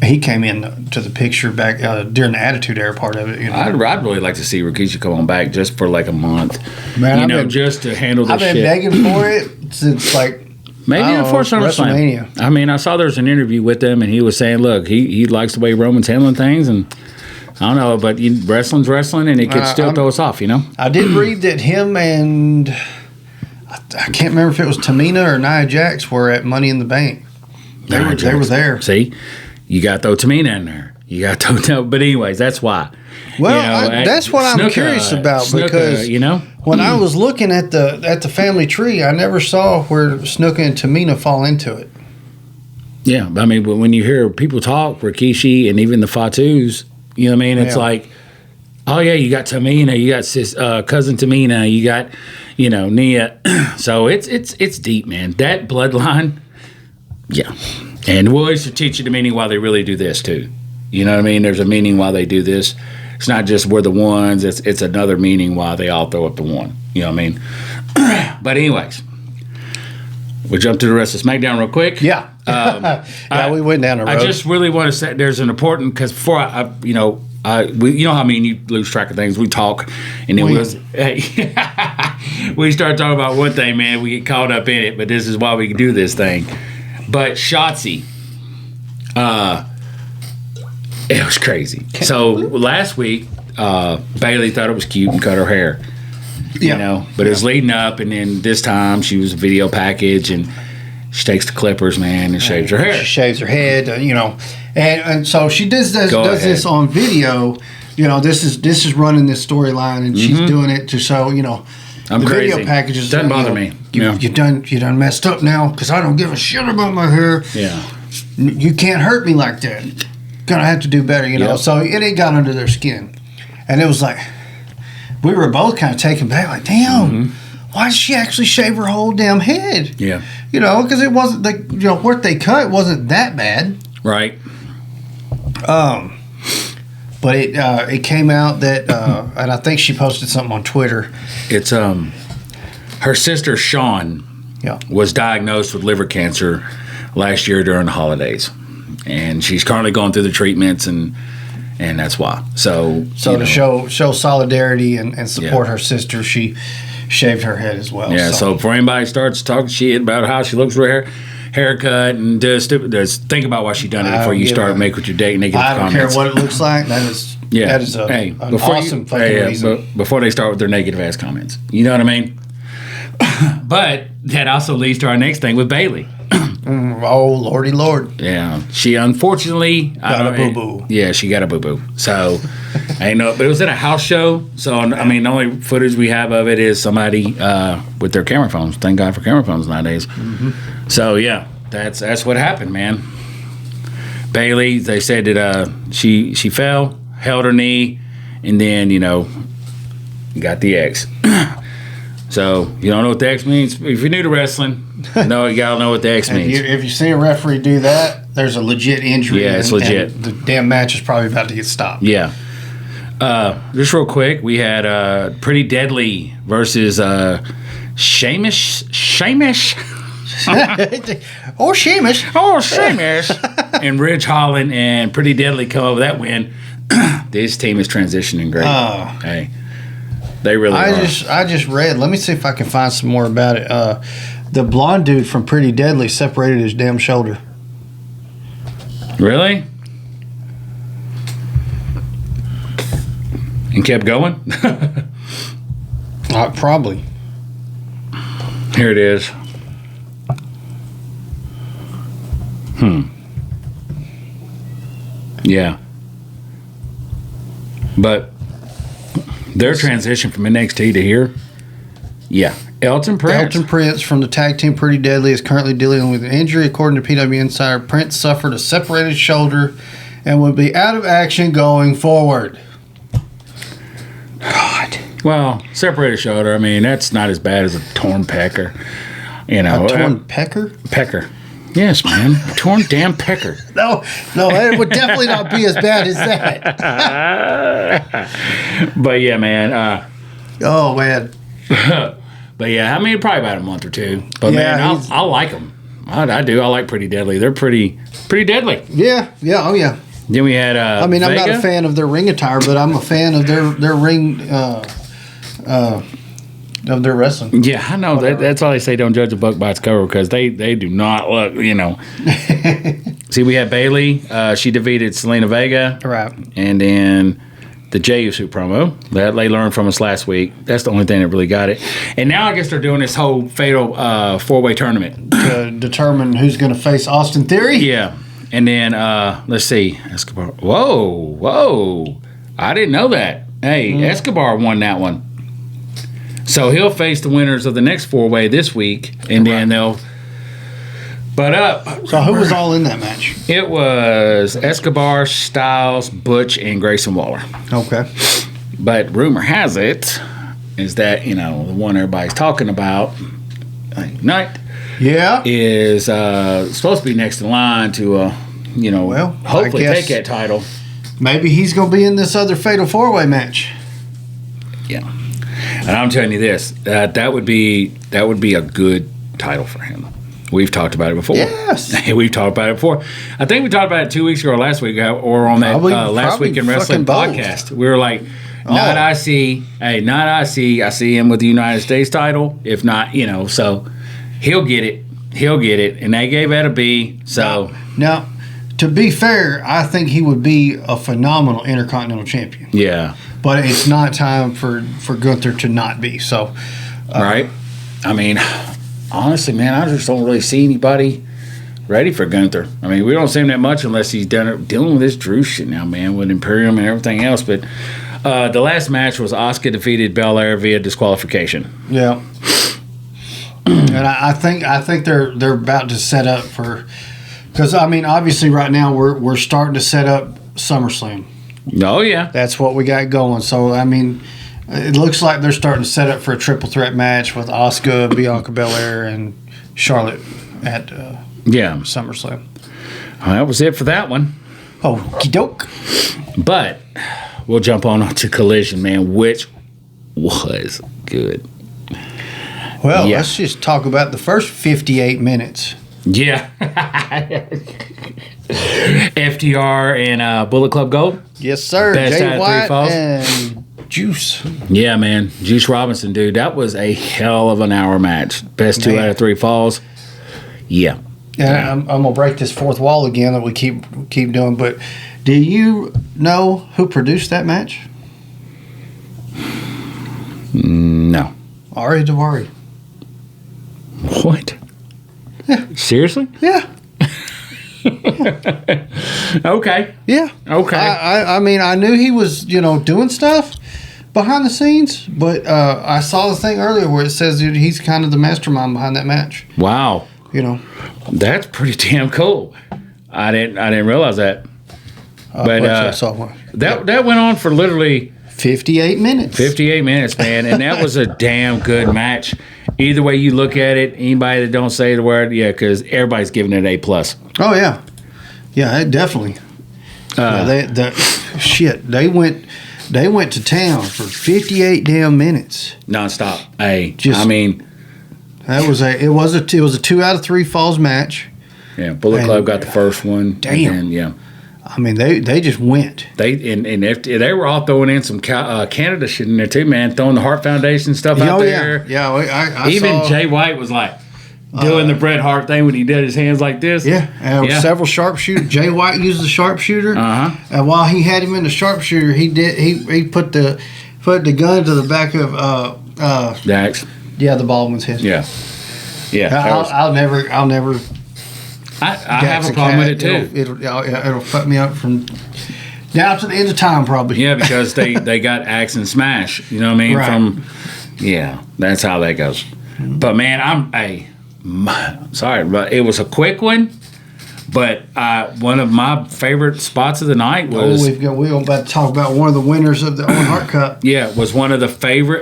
he came in to the picture back during the Attitude Era part of it. You know? I'd really like to see Rikishi come on back just for like a month, man. Just to handle this shit. I've been begging for it since like. Maybe before SummerSlam. I mean, I saw there was an interview with him, and he was saying, "Look, he likes the way Roman's handling things, and I don't know, but wrestling's wrestling, and it could still throw us off, you know." I did read that him and I can't remember if it was Tamina or Nia Jax were at Money in the Bank. They were there. See, you got to throw Tamina in there. You got to throw. But anyways, that's why. Well, that's what I'm curious about because when I was looking at the family tree, I never saw where Snuka and Tamina fall into it. Yeah, I mean, when you hear people talk, Rikishi and even the Fatus, you know what I mean? It's like, oh yeah, you got Tamina, you got cousin Tamina, you got Nia. So it's deep, man. That bloodline, yeah. And we'll always teach you the meaning why they really do this too. You know what I mean? There's a meaning why they do this. It's not just we're the ones. It's another meaning why they all throw up the one. You know what I mean? But anyways, we'll jump to the rest of SmackDown real quick. Yeah. We went down the road. I just really want to say there's an important, because before you know how I mean, you lose track of things. We talk, and then we start talking about one thing, man. We get caught up in it, but this is why we can do this thing. But Shotzi, it was crazy. So last week, Bailey thought it was cute and cut her hair. But it was leading up, and then this time she was a video package, and she takes the clippers, man, and shaves her hair. She shaves her head, and so she does this on video. This is running this storyline, and she's doing it to show I'm the crazy. Video packages Doesn't bother me. You done messed up now because I don't give a shit about my hair. Yeah, you can't hurt me like that. Gonna have to do better, Yep. So it got under their skin, and it was like we were both kind of taken back, like, damn, why did she actually shave her whole damn head? Yeah, because it wasn't what they cut wasn't that bad, right? But it came out that, and I think she posted something on Twitter. It's her sister Sean was diagnosed with liver cancer last year during the holidays, and she's currently going through the treatments, and that's why. So to show solidarity and support her sister, she shaved her head as well. Yeah. So before anybody starts talking shit about how she looks for her haircut and just think about why she done it before you start making with your date negative comments. I don't care what it looks like. That is an awesome fucking reason. Before they start with their negative ass comments, you know what I mean. But that also leads to our next thing with Bailey. Oh, lordy lord. Yeah. She unfortunately got a boo-boo. Yeah, she got a boo-boo. So, I know, but it was at a house show. So, I mean, the only footage we have of it is somebody with their camera phones. Thank God for camera phones nowadays. Mm-hmm. So, yeah, that's what happened, man. Bailey, they said that she fell, held her knee, and then, got the X. So, you don't know what the X means? If you're new to wrestling, you gotta know what the X means. If you see a referee do that, there's a legit injury. Yeah, it's legit. And the damn match is probably about to get stopped. Yeah. Just real quick, we had Pretty Deadly versus Sheamus. Oh, Sheamus. And Ridge Holland and Pretty Deadly come over that win. This team is transitioning great. Hey, they really are. I just read. Let me see if I can find some more about it. The blonde dude from Pretty Deadly separated his damn shoulder. Really? And kept going? Probably. Here it is. Yeah. But their transition from NXT to here, yeah. Elton Prince from the tag team Pretty Deadly is currently dealing with an injury. According to PW Insider, Prince suffered a separated shoulder and will be out of action going forward. God. Well, separated shoulder, I mean, that's not as bad as a torn pecker. A torn pecker? Pecker. Yes, man. A torn damn pecker. No, it would definitely not be as bad as that. But yeah, man. Oh, man. But yeah, I mean, probably about a month or two. But yeah, man, I like them. I do. I like Pretty Deadly. They're pretty deadly. Yeah. Oh, yeah. Then we had I mean, I'm not a fan of their ring attire, but I'm a fan of their ring of their wrestling. Yeah, I know. That's why they say don't judge a book by its cover, because they do not look, See, we had Bailey. She defeated Selena Vega. Right. And then the Jey Uso promo that they learned from us last week. That's the only thing that really got it. And now I guess they're doing this whole fatal four-way tournament to determine who's going to face Austin Theory. Yeah. And then, let's see. Escobar. Whoa. I didn't know that. Hey, Escobar won that one. So he'll face the winners of the next four-way this week, and then they'll... But so who was all in that match? It was Escobar, Styles, Butch, and Grayson Waller. Okay. But rumor has it is that, the one everybody's talking about, Knight, is supposed to be next in line to, hopefully take that title. Maybe he's going to be in this other Fatal 4-Way match. Yeah. And I'm telling you this, that would be a good title for him. We've talked about it before. Yes. We've talked about it before. I think we talked about it 2 weeks ago or last week, or on that Last Week in Wrestling podcast. We were like, not IC. Hey, not IC. I see him with the United States title. If not, so he'll get it. And they gave that a B. So now, to be fair, I think he would be a phenomenal Intercontinental Champion. Yeah. But it's not time for Gunther to not be. So, right. I mean, honestly, man, I just don't really see anybody ready for Gunther. I mean, we don't see him that much unless he's dealing with this Drew shit now, man, with Imperium and everything else. But the last match was Asuka defeated Belair via disqualification. Yeah. And I think they're about to set up for, because I mean, obviously right now we're starting to set up SummerSlam. Oh yeah, that's what we got going. So I mean, it looks like they're starting to set up for a triple threat match with Asuka, Bianca Belair, and Charlotte at SummerSlam. Well, that was it for that one. Okie doke. But we'll jump on to Collision, man, which was good. Well, let's just talk about the first 58 minutes. Yeah. FTR and Bullet Club Gold. Yes, sir. Best Jay out of White three falls. And Juice. Yeah, man. Juice Robinson, dude. That was a hell of an hour match. Best 2 out of 3 falls. Yeah. Yeah, I'm going to break this fourth wall again that we keep doing. But do you know who produced that match? No. Ari Daivari. What? Seriously? Yeah. Okay. Yeah. Okay. I mean, I knew he was, doing stuff behind the scenes, but I saw the thing earlier where it says that he's kind of the mastermind behind that match. Wow. That's pretty damn cool. I didn't realize that. But that went on for literally 58 minutes. 58 minutes, man, and that was a damn good match. Either way you look at it, anybody that don't say the word, because everybody's giving it A+. Oh yeah, it definitely. They went to town for 58 damn minutes nonstop. Hey, it was a 2 out of 3 falls match. Yeah, Bullet Club got the first one. Damn. And, I mean, they just went. They were all throwing in some Canada shit in there too, man. Throwing the Heart Foundation stuff out there. Yeah, I even saw, Jay White was like doing the Bret Hart thing when he did his hands like this. Yeah, and several sharpshooters. Jay White used the sharpshooter. And while he had him in the sharpshooter, he put the gun to the back of Dax. Yeah, the Baldwin's head. Yeah. I'll never. I have a problem with it too. It'll fuck me up from now to the end of time, probably. Yeah, because they got axe and smash. You know what I mean? Right. That's how that goes. But man, sorry, but it was a quick one. But one of my favorite spots of the night was. We're about to talk about one of the winners of the Owen Hart Cup. Yeah, it was one of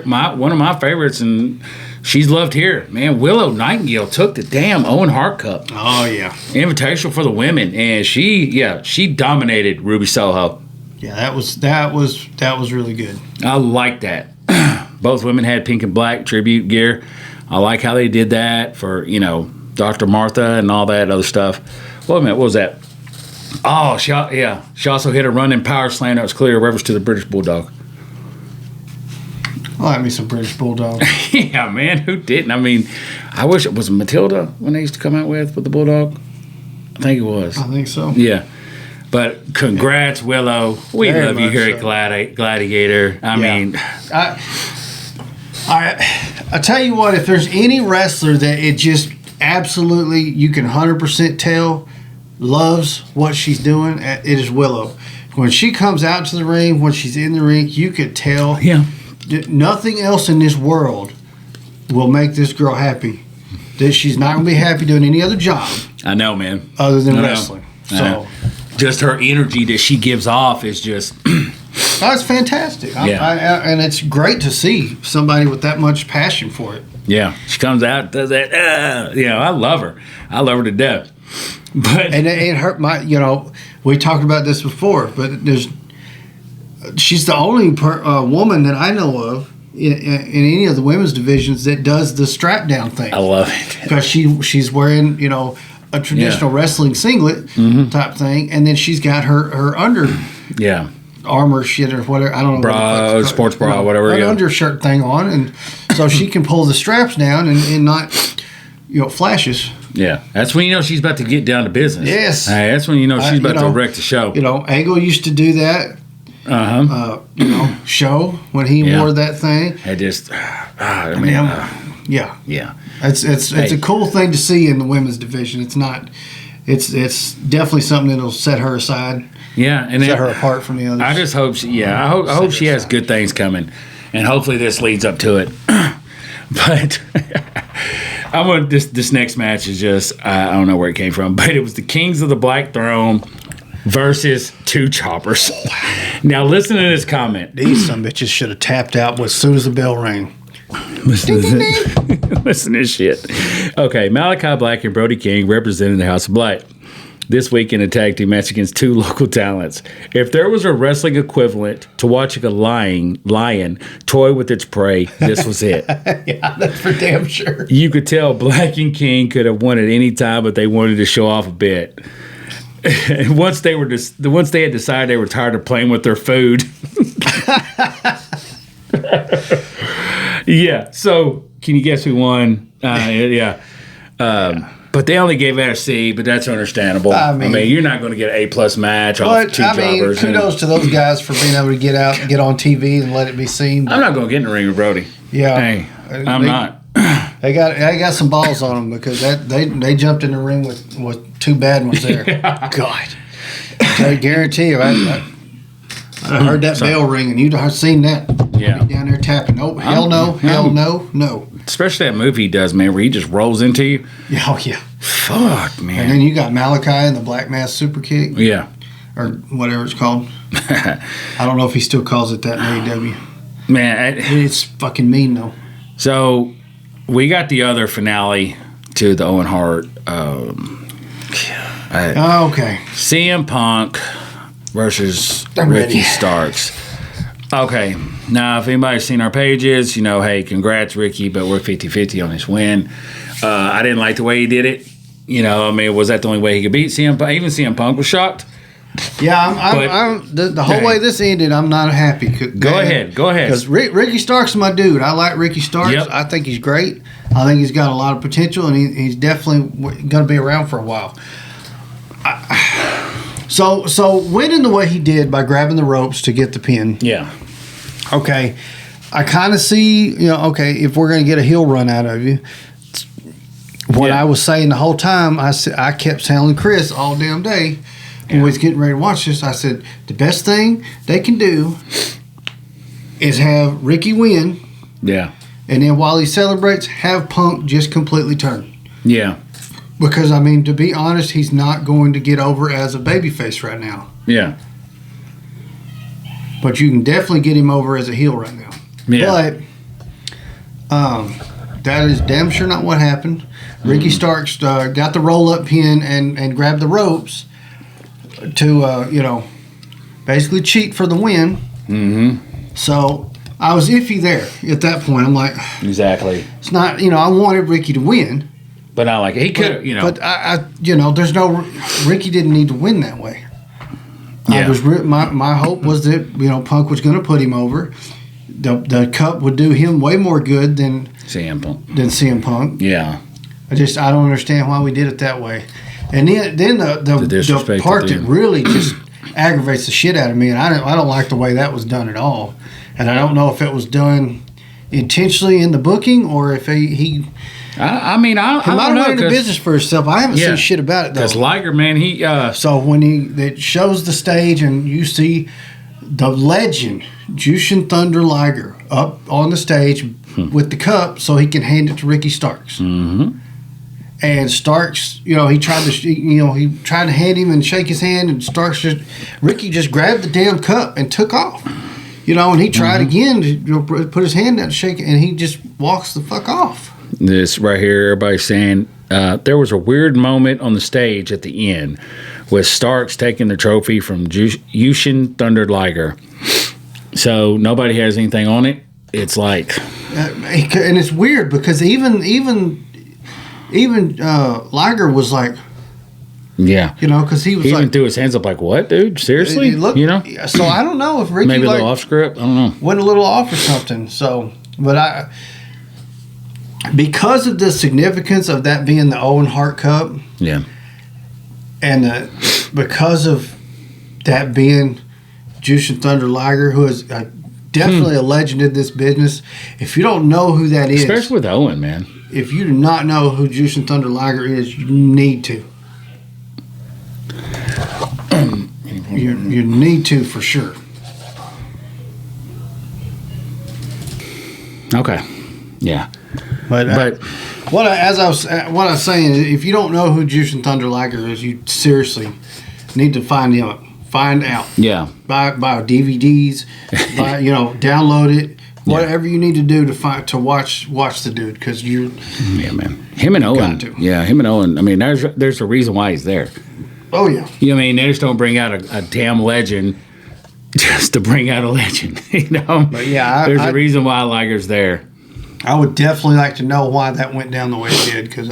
my favorites, and she's loved here. Man, Willow Nightingale took the damn Owen Hart Cup. Oh yeah, Invitational for the women, and she dominated Ruby Soho. Yeah, that was really good. I like that. Both women had pink and black tribute gear. I like how they did that for Dr. Martha and all that other stuff. Wait a minute, what was that? Oh, she also hit a running power slam that was clear reference to the British Bulldog. I like me some British Bulldog. Yeah, man, who didn't? I mean, I wish it was Matilda when they used to come out with the Bulldog. I think it was. I think so. Yeah. But congrats, Willow. We love you here at Gladiator. I mean, I tell you what, if there's any wrestler that it just absolutely, you can 100% tell loves what she's doing, it is Willow. When she comes out to the ring, when she's in the ring, you could tell. Yeah. Nothing else in this world will make this girl happy. That she's not going to be happy doing any other job. I know, man. Other than wrestling. So, just her energy that she gives off is just. It's fantastic. And it's great to see somebody with that much passion for it. Yeah, she comes out, does that. I love her. I love her to death. But and it hurt my. We talked about this before, but she's the only woman that I know of in any of the women's divisions that does the strap down thing. I love it because she's wearing a traditional wrestling singlet type thing, and then she's got her under armor shit or whatever. I don't know, sports bra, whatever. An undershirt thing on, and so she can pull the straps down and not flashes. Yeah, that's when she's about to get down to business. Yes, that's when she's about to wreck the show. Angle used to do that. Show when he wore that thing. I just, yeah. It's a cool thing to see in the women's division. It's not. It's definitely something that'll set her aside. Yeah, and set her apart from the others. I just hope. I hope she has good things coming, and hopefully this leads up to it. But I want this next match is just I don't know where it came from, but it was the Kings of the Black Throne versus two choppers. Now listen to this comment. These some bitches should have tapped out as soon as the bell rang. Listen to this shit. Okay, Malachi Black and Brody King representing the House of Black this week in a tag team match against two local talents. If there was a wrestling equivalent to watching a lion toy with its prey, this was it. Yeah, that's for damn sure. You could tell Black and King could have won at any time, but they wanted to show off a bit. And once they had decided they were tired of playing with their food. Yeah. So can you guess who won? Yeah. But they only gave that a C, but that's understandable. I mean you're not going to get an A+ match off two jobbers. Kudos to those guys for being able to get out and get on TV and let it be seen. I'm not going to get in the ring with Brody. Yeah. Hey, I'm not. They got some balls on them because they jumped in the ring with 2 bad ones there. God, I guarantee you, I heard that bell ring, and you'd seen that. Yeah, down there tapping. Oh, hell no. Especially that move he does, man, where he just rolls into you. Oh yeah. Fuck, man. And then you got Malachi and the Black Mass Super Kick. Yeah. Or whatever it's called. I don't know if he still calls it that in AEW. Man, it's fucking mean though. So we got the other finale to the Owen Hart. Okay. CM Punk versus I'm Ricky ready. Starks. Okay. Now, if anybody's seen our pages, hey, congrats, Ricky, but we're 50-50 on this win. I didn't like the way he did it. Was that the only way he could beat CM Punk? Even CM Punk was shocked. Yeah, the whole way this ended, I'm not happy. Go ahead. Because Ricky Starks is my dude. I like Ricky Starks. Yep. I think he's great. I think he's got a lot of potential, and he's definitely going to be around for a while. So winning the way he did by grabbing the ropes to get the pin. Yeah. Okay. I kind of see, if we're going to get a heel run out of you. What I was saying the whole time, I kept telling Chris all damn day when we was getting ready to watch this, I said, the best thing they can do is have Ricky win. Yeah. And then while he celebrates, have Punk just completely turn. Yeah. Because, to be honest, he's not going to get over as a babyface right now. Yeah. But you can definitely get him over as a heel right now. Yeah. But that is damn sure not what happened. Ricky Starks got the roll-up pin and grabbed the ropes to, basically cheat for the win. Mm-hmm. So I was iffy there at that point. I'm like, exactly. It's not, I wanted Ricky to win. But not like he could, But I there's no, Ricky didn't need to win that way. Yeah. My hope was that, Punk was going to put him over. The cup would do him way more good than CM Punk. Yeah. I don't understand why we did it that way. And then the part that really just aggravates the shit out of me, and I don't like the way that was done at all. And I don't know if it was done intentionally in the booking or if he I might have run into business for himself. I haven't seen shit about it though. Because Liger, man, he so when it shows the stage and you see the legend Jushin Thunder Liger up on the stage with the cup so he can hand it to Ricky Starks. Mm-hmm. And Starks, he tried to hand him and shake his hand, and Ricky just grabbed the damn cup and took off. And he tried again to put his hand out and shake it, and he just walks the fuck off. This right here, everybody's saying there was a weird moment on the stage at the end with Starks taking the trophy from Jushin Thunder Liger. So nobody has anything on it. It's like, and it's weird because even Liger was like, because he was he even threw his hands up like, what, dude? Seriously? So I don't know if Ricky maybe a little off script. I don't know. Went a little off or something. So, but because of the significance of that being the Owen Hart Cup, and because of that being Jushin Thunder Liger, who is definitely a legend in this business. If you don't know who that is, especially with Owen, man. If you do not know who Jushin Thunder Liger is, you need to. You need to for sure. Okay. Yeah. But what I was saying is, if you don't know who Jushin Thunder Liger is, you seriously need to find him. Find out. Yeah. Buy DVDs. Download it. Whatever you need to do to watch the dude, because you. Yeah, man. Him and Owen. Yeah, him and Owen. I mean, there's a reason why he's there. Oh yeah. They just don't bring out a damn legend just to bring out a legend. But yeah, there's a reason why Liger's there. I would definitely like to know why that went down the way it did, because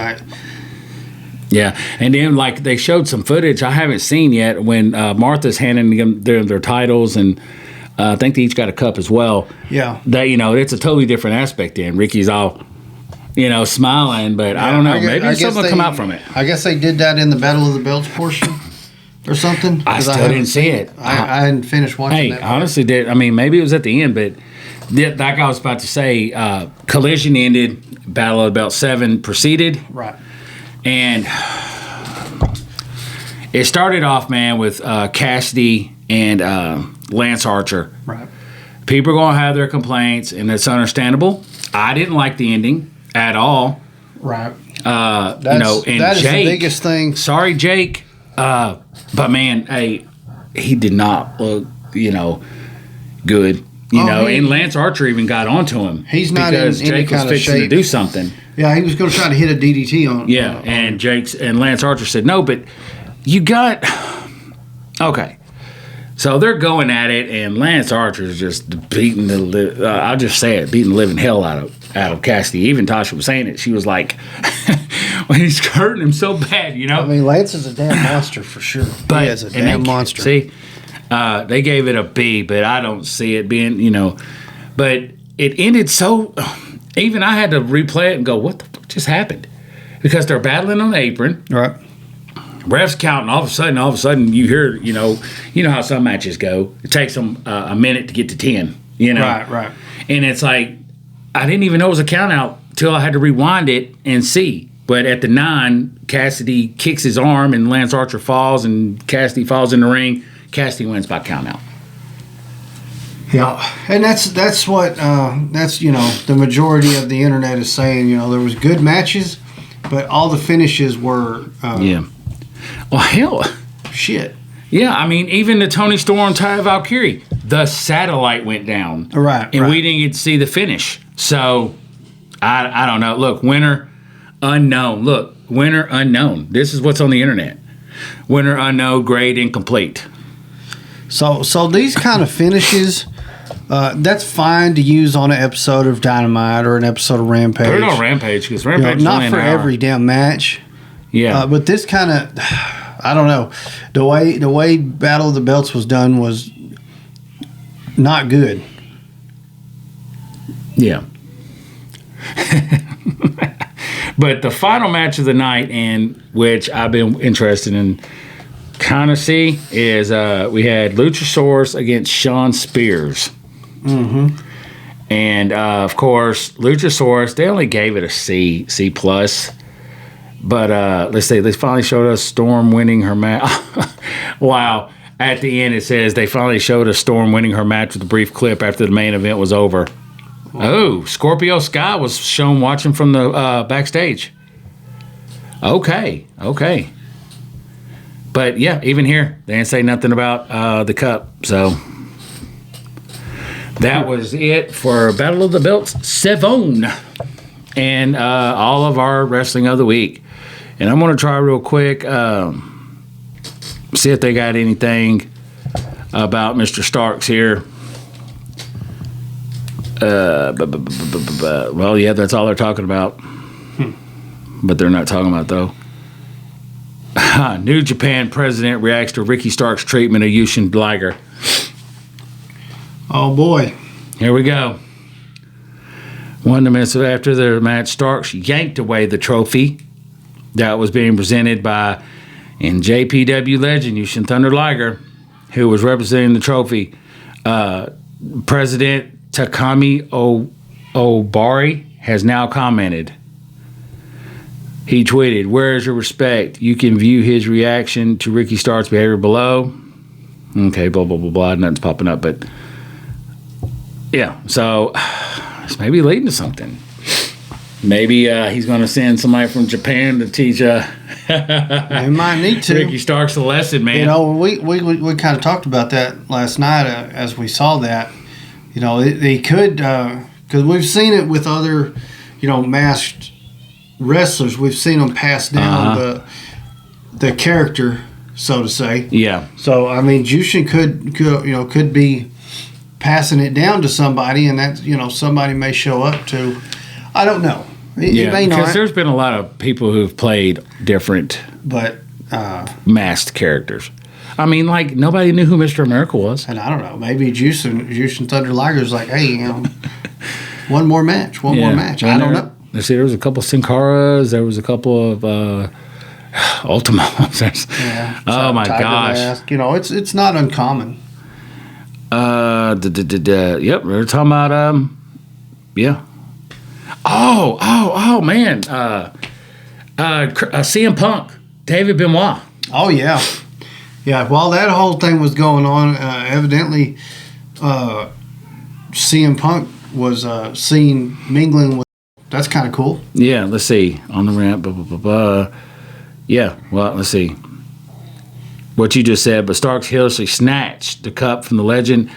Yeah, and then they showed some footage I haven't seen yet when Martha's handing them their titles, and I think they each got a cup as well. Yeah, that it's a totally different aspect. Then Ricky's all smiling, but I don't know. Maybe something will come out from it. I guess they did that in the Battle of the Belts portion. or something? I still didn't see it. I hadn't finished watching that. Hey, honestly, did. I mean, maybe it was at the end, but like I was about to say, Collision ended, Battle of the Belt 7 proceeded. Right. And it started off, man, with Cassidy and Lance Archer. Right. People are going to have their complaints, and it's understandable. I didn't like the ending at all. Right. And that is Jake, the biggest thing. Sorry, Jake. But, man, hey, he did not look, good. And Lance Archer even got onto him. He's not because in any Jake was kind of fixing shape to do something. Yeah, he was going to try to hit a DDT on. Yeah, and Lance Archer said no, but you got okay. So they're going at it, and Lance Archer's just beating I'll just say it, beating the living hell out of Cassidy. Even Tasha was saying it. She was like, when he's hurting him so bad, I mean, Lance is a damn monster for sure. But, he is a damn monster. See, they gave it a B, but I don't see it being, But it ended so. Even I had to replay it and go, what the fuck just happened? Because they're battling on the apron. Right. Refs counting. All of a sudden, you hear, you know how some matches go. It takes them a minute to get to 10. Right. And it's like, I didn't even know it was a count out till I had to rewind it and see. But at the 9, Cassidy kicks his arm and Lance Archer falls and Cassidy falls in the ring. Cassidy wins by count out. Yeah, and that's what the majority of the internet is saying. There was good matches, but all the finishes were Well, hell, shit. Yeah, I mean, even the Tony Storm, Taya Valkyrie, the satellite went down, right, and we didn't get to see the finish. So I don't know. Look, winner unknown. This is what's on the internet. Winner unknown, grade incomplete. So these kind of finishes, that's fine to use on an episode of Dynamite or an episode of Rampage. Put it on Rampage because Rampage is not only for an hour. every damn match. Yeah, but this kind of, I don't know, the way Battle of the Belts was done was not good. Yeah. But the final match of the night, and which I've been interested in kind of see, is we had Luchasaurus against Shawn Spears. Mm-hmm. And of course, Luchasaurus, they only gave it a C+. But let's see, they finally showed us Storm winning her match. Wow. At the end, it says they finally showed us Storm winning her match with a brief clip after the main event was over. Oh, Scorpio Sky was shown watching from the backstage. Okay. But yeah, even here, they didn't say nothing about the cup. So that was it for Battle of the Belts 7 and all of our wrestling of the week. And I'm going to try real quick, see if they got anything about Mr. Starks here. Well, yeah, that's all they're talking about. But they're not talking about, though. New Japan president reacts to Ricky Starks' treatment of Yushin Liger. Oh, boy. Here we go. 1 minute after the match, Starks yanked away the trophy that was being presented by JPW legend Yushin Thunder Liger, who was representing the trophy. President Takami Obari has now commented. He tweeted, "Where is your respect? You can view his reaction to Ricky Starks' behavior below." Okay, blah, blah, blah, blah. Nothing's popping up, but yeah. So it's maybe leading to something. Maybe he's going to send somebody from Japan to teach They might need to. Ricky Starks a lesson, man. We kind of talked about that last night as we saw that. They could, because we've seen it with other, masked wrestlers. We've seen them pass down the character, so to say. Yeah. So I mean, Jushin could be passing it down to somebody, and that somebody may show up to. I don't know. It may not. Because there's been a lot of people who've played different, but masked characters. I mean, like, nobody knew who Mr. America was. And I don't know. Maybe Jushin Thunder Liger's like, hey, one more match. I don't know. Let's see, there was a couple of Sin Caras. There was a couple of Ultimo. Oh my gosh. Mask. It's not uncommon. Yep, we were talking about yeah. Oh man. CM Punk, David Benoit. Oh yeah. Yeah, while that whole thing was going on, evidently CM Punk was seen mingling with. That's kind of cool. Yeah, let's see. On the ramp, blah, blah, blah, blah. Yeah, well, let's see. What you just said, but Starks heedlessly snatched the cup from the legend,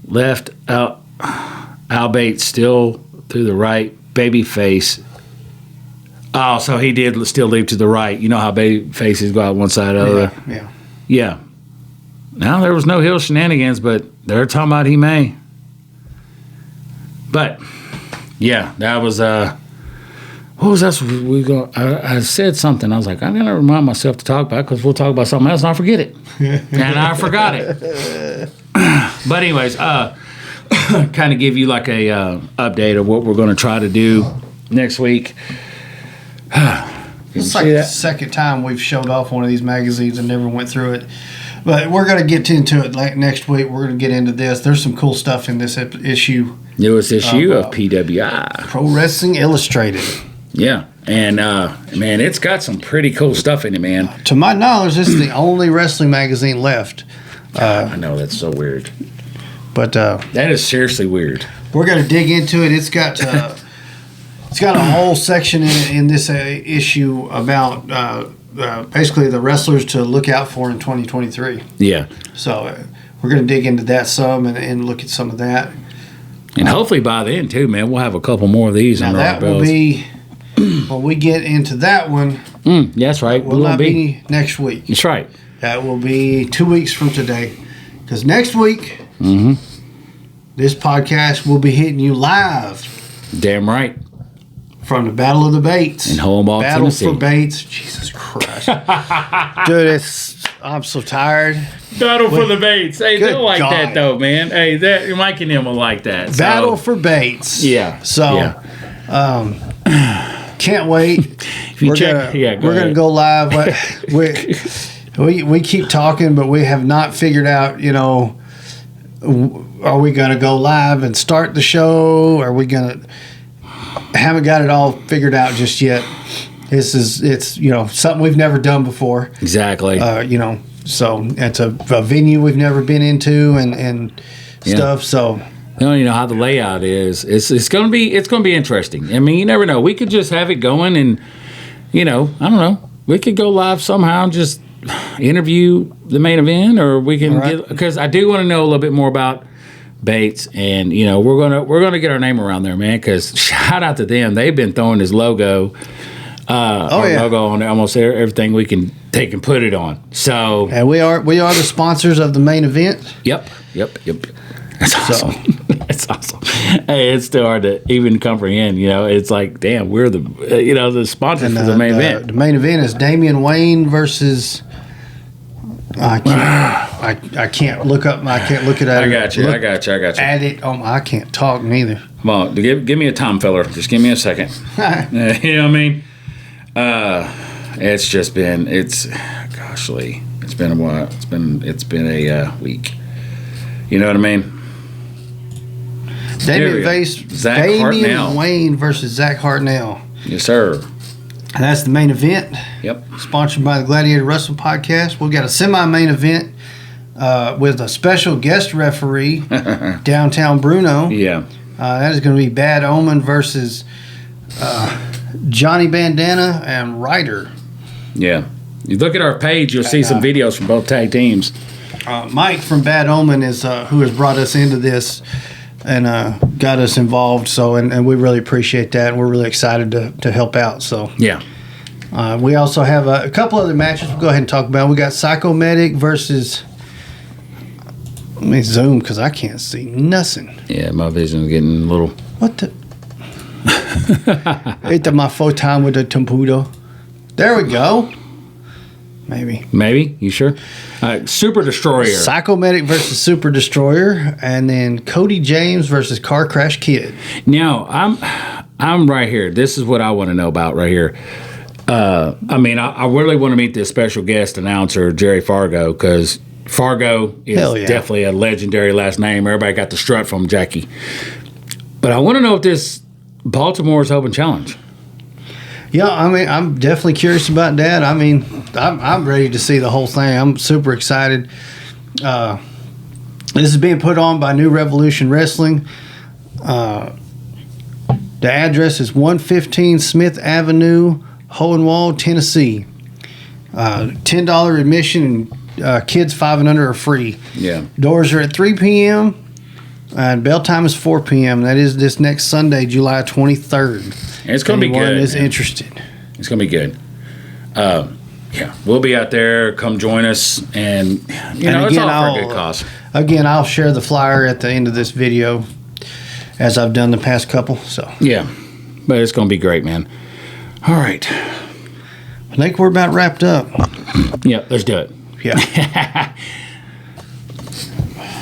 left out Albate still through the right, baby face. Oh, so he did still leap to the right. You know how baby faces go out one side or the other? Yeah. Now, there was no heel shenanigans, but they're talking about he may. But... yeah, that was what was that? I said something. I was like, I'm gonna remind myself to talk about it because we'll talk about something else and I'll forget it. And I forgot it. But anyways, kind of give you like a update of what we're gonna try to do next week. It's like the second time we've showed off one of these magazines and never went through it. But we're going to get into it next week. We're going to get into this. There's some cool stuff in this issue. Newest issue of PWI. Pro Wrestling Illustrated. Yeah. And, man, it's got some pretty cool stuff in it, man. To my knowledge, this is the only wrestling magazine left. I know, that's so weird. But that is seriously weird. We're going to dig into it. It's got a whole section in this issue about... basically the wrestlers to look out for in 2023. Yeah. So we're going to dig into that some and look at some of that. And hopefully by then, too, man, we'll have a couple more of these. Now, that will be, when we get into that one. That's right. Will not be next week. That's right. That will be 2 weeks from today. Because next week, this podcast will be hitting you live. Damn right. From the Battle of the Bates. In Holmbaugh, Battle Tennessee. for Bates. Jesus Christ. Dude, I'm so tired. Battle for the Bates. Hey, they'll like God. that, though, man. Hey, Mike and him will like that. Battle for Bates. Yeah. So, can't wait. We're going to go live. We keep talking, but we have not figured out, are we going to go live and start the show? Are we going to... haven't got it all figured out just yet. It's something we've never done before. Exactly. So it's a venue we've never been into and stuff. So you don't even know how the layout is. It's gonna be interesting. I mean, you never know. We could just have it going, and I don't know. We could go live somehow, and just interview the main event, or we can get, because I do want to know a little bit more about Bates, and we're gonna get our name around there, man. Because shout out to them, they've been throwing this logo, logo on almost everything we can take and put it on. So, and we are the sponsors of the main event. Yep. That's awesome. That's awesome. Hey, it's still hard to even comprehend. It's like, damn, we're the sponsors for the main event. The main event is Damian Wayne versus. I can't look up. I can't look it at. I got you. At it. I can't talk neither. Come on, give me a time, feller. Just give me a second. You know what I mean? It's just been. Goshly. It's been a while. It's been a week. You know what I mean? Damian Wayne versus Zach Hartnell. Yes, sir. And that's the main event. Yep. Sponsored by the Gladiator Wrestling Podcast. We've got a semi-main event with a special guest referee, Downtown Bruno. Yeah. That is going to be Bad Omen versus Johnny Bandana and Ryder. Yeah. You look at our page, you'll see some videos from both tag teams. Mike from Bad Omen is who has brought us into this and got us involved. So, and we really appreciate that. And we're really excited to help out. So, yeah. We also have a couple other matches we'll go ahead and talk about. We got Psychomedic versus. Let me zoom because I can't see nothing. Yeah, my vision's getting a little. What the? It's my full time with the Tempudo. There we go. Maybe. You sure? Super Destroyer. Psychomedic versus Super Destroyer, and then Cody James versus Car Crash Kid. Now I'm right here. This is what I want to know about right here. I mean, I really want to meet this special guest announcer, Jerry Fargo, because Fargo is definitely a legendary last name. Everybody got the strut from Jackie. But I want to know if this Baltimore's Open Challenge. Yeah, I mean, I'm definitely curious about that. I mean, I'm ready to see the whole thing. I'm super excited. This is being put on by New Revolution Wrestling. The address is 115 Smith Avenue, Hohenwald, Tennessee. $10 admission, and kids 5 and under are free. Yeah. Doors are at 3 p.m. And bell time is 4 p.m. That is this next Sunday, July 23rd. And it's going to be good. Anyone is interested. It's going to be good. Yeah, we'll be out there. Come join us. And, it's all for a good cause. Again, I'll share the flyer at the end of this video as I've done the past couple. So yeah, but it's going to be great, man. All right. I think we're about wrapped up. Yeah, let's do it. Yeah.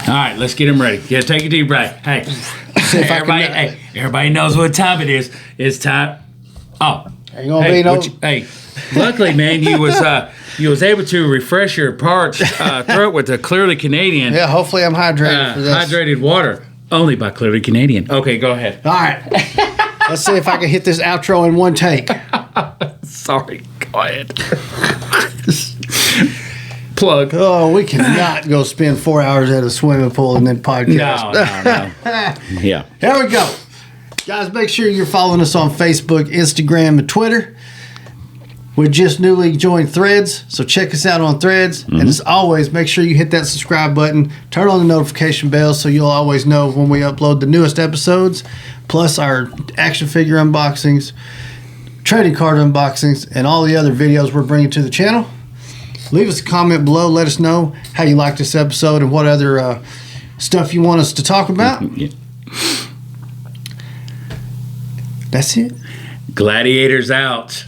All right, let's get him ready. Yeah, take a deep breath. Hey, everybody knows what time it is. It's time. Oh, ain't gonna be no. Hey, luckily, man, you was able to refresh your parched throat with a Clearly Canadian. Yeah, hopefully I'm hydrated for this. Hydrated water, only by Clearly Canadian. Okay, go ahead. All right. Let's see if I can hit this outro in one take. Sorry, go ahead. Plug. Oh, we cannot go spend 4 hours at a swimming pool and then podcast. No. Yeah. Here we go. Guys, make sure you're following us on Facebook, Instagram, and Twitter. We just newly joined Threads, so check us out on Threads. Mm-hmm. And as always, make sure you hit that subscribe button, turn on the notification bell so you'll always know when we upload the newest episodes, plus our action figure unboxings, trading card unboxings, and all the other videos we're bringing to the channel. Leave us a comment below. Let us know how you like this episode and what other stuff you want us to talk about. Yeah. That's it. Gladiators out.